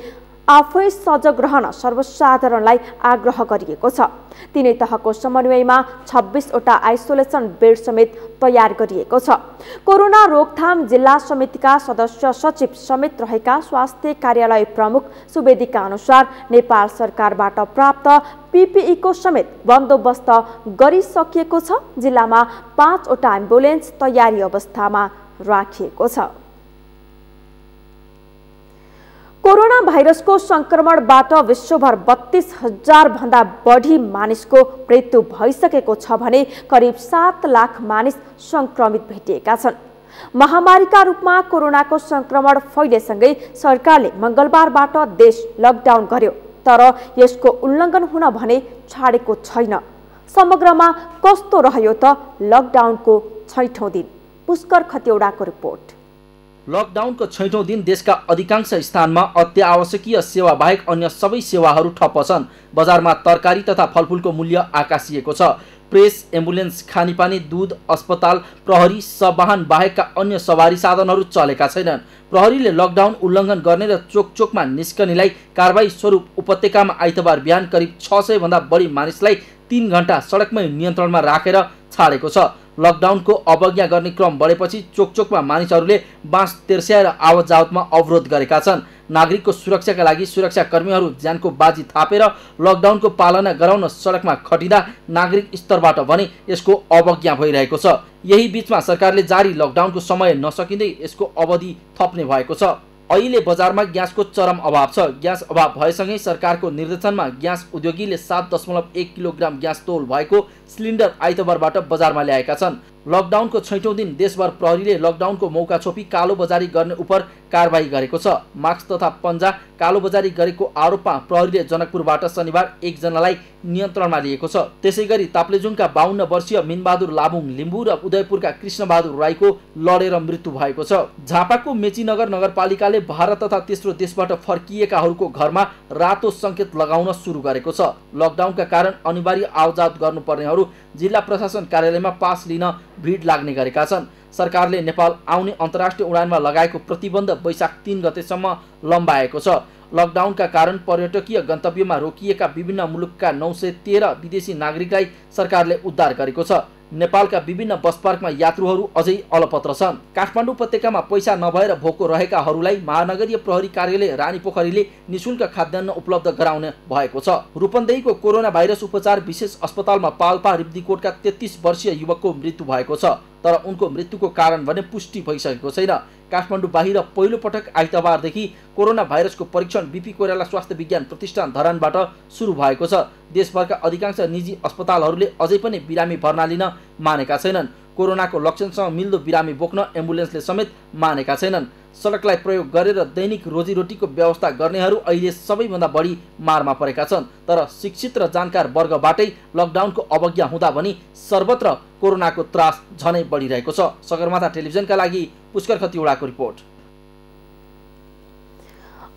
आफै सजग रहन सर्वसाधारणलाई आग्रह गरिएको छ। तिनै तहको समन्वयमा 26वटा आइसोलेसन बेड समेत तयार गरिएको छ। कोरोना रोकथाम जिल्ला समितिका सदस्य सचिव समेत रहेका स्वास्थ्य कार्यालय प्रमुख सुवेदीका अनुसार नेपाल सरकारबाट प्राप्त PPE को समेत बन्दोबस्त गरिसकिएको छ। जिल्लामा 5वटा एम्बुलेन्स तयारी अवस्थामा राखिएको छ। कोरोना भाइरसको संक्रमणबाट विश्वभर 32,000 भन्दा बढी मानिसको मृत्यु भइसकेको छ भने करिब 7 लाख मानिस संक्रमित भेटिएका छन्। महामारीका रूपमा कोरोनाको संक्रमण फैलेसँगै सरकारले मंगलबारबाट देश लकडाउन गर्यो, तर यसको उल्लङ्घन हुन भने छाडेको छैन। समग्रमा कस्तो रह्यो त लकडाउनको 6औं दिन? पुष्कर खतिवडाको रिपोर्ट। लकडाउनको 6औं दिन देशका अधिकांश स्थानमा अत्यावश्यकीय सेवा बाहेक अन्य सबै सेवाहरू ठप्प छन्। बजारमा तरकारी तथा फलफुलको मूल्य आकाशिएको छ। प्रेस, एम्बुलेन्स, खानेपानी, दूध, अस्पताल, प्रहरी, सवाहन बाहेकका अन्य सवारी साधनहरू चलेका छैनन्। प्रहरीले लकडाउन उल्लङ्घन गर्ने र चोकचोकमा निस्कनेलाई कारबाही स्वरूप उपत्यकामा आइतबार बिहान करिब 600 भन्दा बढी मानिसलाई 3 घण्टा सडकमै नियन्त्रणमा राखेर छाडेको छ। लकडाउनको अवज्ञा गर्ने क्रम बढेपछि चोकचोकमा मानिसहरूले बाँस तेर्स्याएर आवत जावतमा अवरोध गरेका छन्। नागरिकको सुरक्षाका लागि सुरक्षाकर्मीहरू ज्यानको बाजी थापेर लकडाउनको पालना गराउन सडकमा खटिँदा नागरिक स्तरबाट भने यसको अवज्ञा भइरहेको छ। यही बीचमा सरकारले जारी लकडाउनको समय नसकिँदै यसको अवधि थप्ने भएको छ। अहिले बजारमा ग्यासको चरम अभाव छ। ग्यास अभाव भएसँगै सरकारको निर्देशनमा ग्यास उद्योगीले 7.1 किलोग्राम ग्यास तौल भएको सिलिन्डर आइतबारबाट बजारमा ल्याएका छन्। लकडाउनको 6औं दिन देशभर प्रहरीले लकडाउनको मौका छोपी कालोबजारी गर्ने उप कारबाही गरेको छ। मास्क तथा पन्जा कालोबजारी गरेको आरोपमा प्रहरीले जनकपुरबाट शनिबार 1 जनालाई नियन्त्रणमा लिएको छ। त्यसैगरी ताप्लेजुङका 52 वर्षीय मिनबहादुर लाबुङ लिम्बू र उदयपुरका कृष्णबहादुर राईको लडेर मृत्यु भएको छ। झापाको मेचीनगर नगरपालिकाले भारत तथा तेस्रो देशबाट फर्किएकाहरूको घरमा रातो संकेत लगाउन सुरु गरेको छ। लकडाउनका कारण अनिवार्य आवतजावत गर्नुपर्नेहरू जिल्ला प्रशासन कार्यालयमा पास लिन भिड लाग्ने गरेका छन्। सरकारले नेपाल आउने अन्तर्राष्ट्रिय उडानमा लगाएको प्रतिबन्ध वैशाख 3 गतेसम्म लम्बाएको छ। लकडाउनका कारण पर्यटकीय गन्तव्यमा रोकिएका विभिन्न मुलुकका 913 विदेशी नागरिकलाई सरकारले उद्धार गरेको छ। नेपालका विभिन्न बस पार्कमा यात्रुहरू अझै अलपत्र छन्। काठमाडौँ उपत्यकामा पैसा नभएर भोको रहेकाहरूलाई महानगरीय प्रहरी कार्यालय रानीपोखरीले निशुल्क खाद्यान्न उपलब्ध गराउने भएको छ। रूपन्देहीको कोरोना भाइरस उपचार विशेष अस्पतालमा पाल्पा रिब्दीकोटका 33 वर्षीय युवकको मृत्यु भएको छ, तर उनको मृत्युको कारण भने पुष्टि भइसकेको छैन। काठमाडौँ बाहिर पहिलो पटक आइतबारदेखि कोरोना भाइरसको परीक्षण बीपी कोइराला स्वास्थ्य विज्ञान प्रतिष्ठान धरानबाट सुरु भएको छ। देशभरका अधिकांश निजी अस्पतालहरूले अझै पनि बिरामी भर्ना लिन मानेका छैनन्। कोरोनाको लक्षणसँग मिल्दो बिरामी बोक्न एम्बुलेन्सले समेत मानेका छैनन्। सडकलाई प्रयोग गरेर दैनिक रोजीरोटीको व्यवस्था गर्नेहरू अहिले सबैभन्दा बढी मारमा परेका छन्। तर शिक्षित र जानकार वर्गबाटै लकडाउनको अवज्ञा हुँदा पनि सर्वत्र कोरोनाको त्रास झनै बढिरहेको छ। सगरमाथा टेलिभिजनका लागि पुष्कर खतिवडाको रिपोर्ट।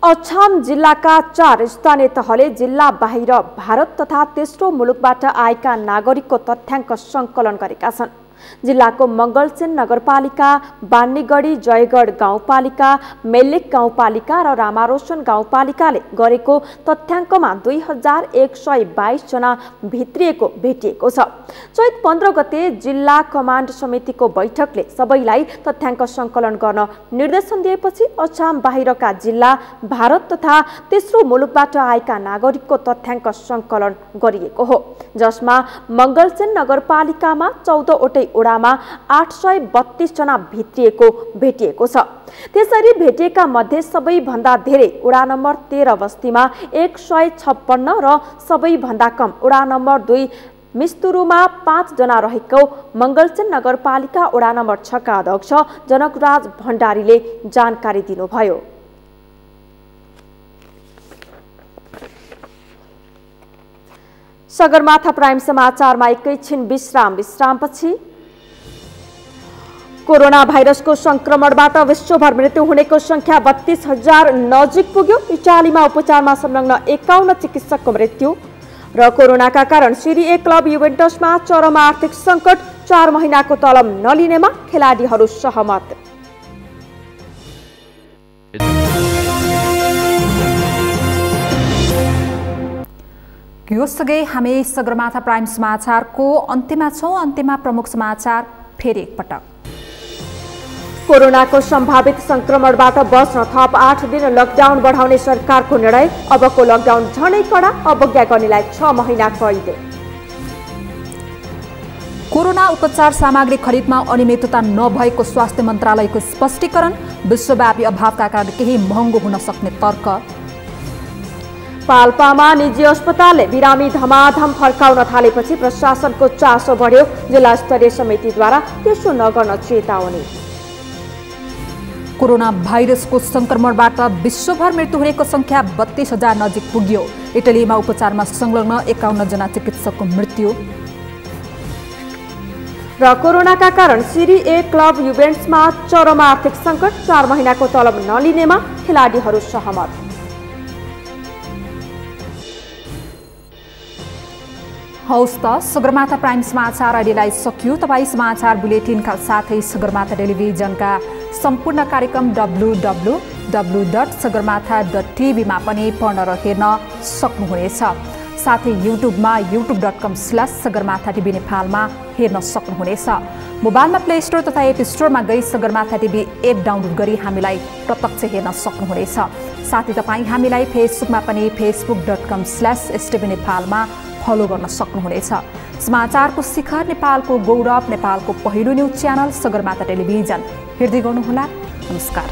अछाम जिल्लाका 4 स्थानीय तहले जिल्ला बाहिर भारत तथा तेस्रो मुलुकबाट आएका नागरिकको तथ्याङ्क सङ्कलन गरेका छन्। जिल्लाको मङ्गलसेन नगरपालिका, बान्नीगढी जयगढ गाउँपालिका, मेल्लेक गाउँपालिका र रामारोशन गाउँपालिकाले गरेको तथ्याङ्कमा 2122 जना भित्रिएको भेटिएको छ। चैत 15 गते जिल्ला कमान्ड समितिको बैठकले सबैलाई तथ्याङ्क सङ्कलन गर्न निर्देशन दिएपछि अछाम बाहिरका जिल्ला, भारत तथा तेस्रो मुलुकबाट आएका नागरिकको तथ्याङ्क सङ्कलन गरिएको हो, जसमा मङ्गलसेन नगरपालिकामा 14वटै ओडामा 832 जना भित्रिएको भेटिएको छ। त्यसरी भेटिएका मध्ये सबैभन्दा धेरै ओडा नम्बर 13 बस्तीमा 156 र सबैभन्दा कम ओडा नम्बर 2 मिस्तुरुमा 5 जना रहेको मङ्गलसेन नगरपालिका ओडा नम्बर 6 का अध्यक्ष जनकराज भण्डारीले जानकारी दिनुभयो। सगरमाथा प्राइम समाचारमा एकैछिन विश्रामपछि कोरोना भाइरसको संक्रमणबाट विश्वभर मृत्यु हुनेको संख्या 32,000 नजिक पुग्यो। इटालीमा उपचारमा संलग्न 51 चिकित्सकको मृत्यु र कोरोनाका कारण सिरी ए क्लब युभेन्टसमा चरम आर्थिक सङ्कट, 4 महिनाको तलब नलिनेमा खेलाडीहरू सहमत। यो सँगै हामी सगरमाथा प्राइम समाचारको अन्त्यमा छौँ। अन्त्यमा प्रमुख समाचार फेरि एकपटक। कोरोनाको सम्भावित संक्रमणबाट बच्न थप 8 दिन लकडाउन बढाउने सरकारको निर्णय। अबको लकडाउन झनै कडा, अवज्ञा गर्नेलाई 6 महिना कैद। कोरोना उपचार सामग्री खरिदमा अनियमितता नभएको स्वास्थ्य मन्त्रालयको स्पष्टीकरण, विश्वव्यापी अभावका कारण केही महँगो हुन सक्ने तर्क। पाल्पामा निजी अस्पतालले बिरामी धमाधम फर्काउन थालेपछि प्रशासनको चासो बढ्यो, जिल्ला स्तरीय समितिद्वारा त्यसो नगर्न चेतावनी। कोरोना भाइरसको संक्रमणबाट विश्वभर मृत्यु हुनेको संख्या 32,000 नजिक पुग्यो। इटलीमा उपचारमा संलग्न 51 जना चिकित्सकको मृत्यु। र कोरोनाका कारण सिरी ए क्लब युभेन्टसमा चरम आर्थिक सङ्कट, 4 महिनाको तलब नलिनेमा खेलाडीहरू सहमत। हौस् त सगरमाथा प्राइम समाचार अहिलेलाई सकियो। तपाईँ समाचार बुलेटिनका साथै सगरमाथा टेलिभिजनका सम्पूर्ण कार्यक्रम www.sagarmatha.tv मा पनि पढ्न र हेर्न सक्नुहुनेछ। साथै युट्युबमा youtube.com/sagarmatha tv नेपालमा हेर्न सक्नुहुनेछ। मोबाइलमा प्ले स्टोर तथा एप स्टोरमा गई सगरमाथा टिभी एप डाउनलोड गरी हामीलाई प्रत्यक्ष हेर्न सक्नुहुनेछ। साथै तपाईँ हामीलाई फेसबुकमा पनि facebook.com/stv नेपालमा फलो गर्न सक्नुहुनेछ। समाचारको शिखर, नेपालको गौरव, नेपालको पहिलो न्युज च्यानल सगरमाथा टेलिभिजन हेर्दै गर्नुहोला। नमस्कार।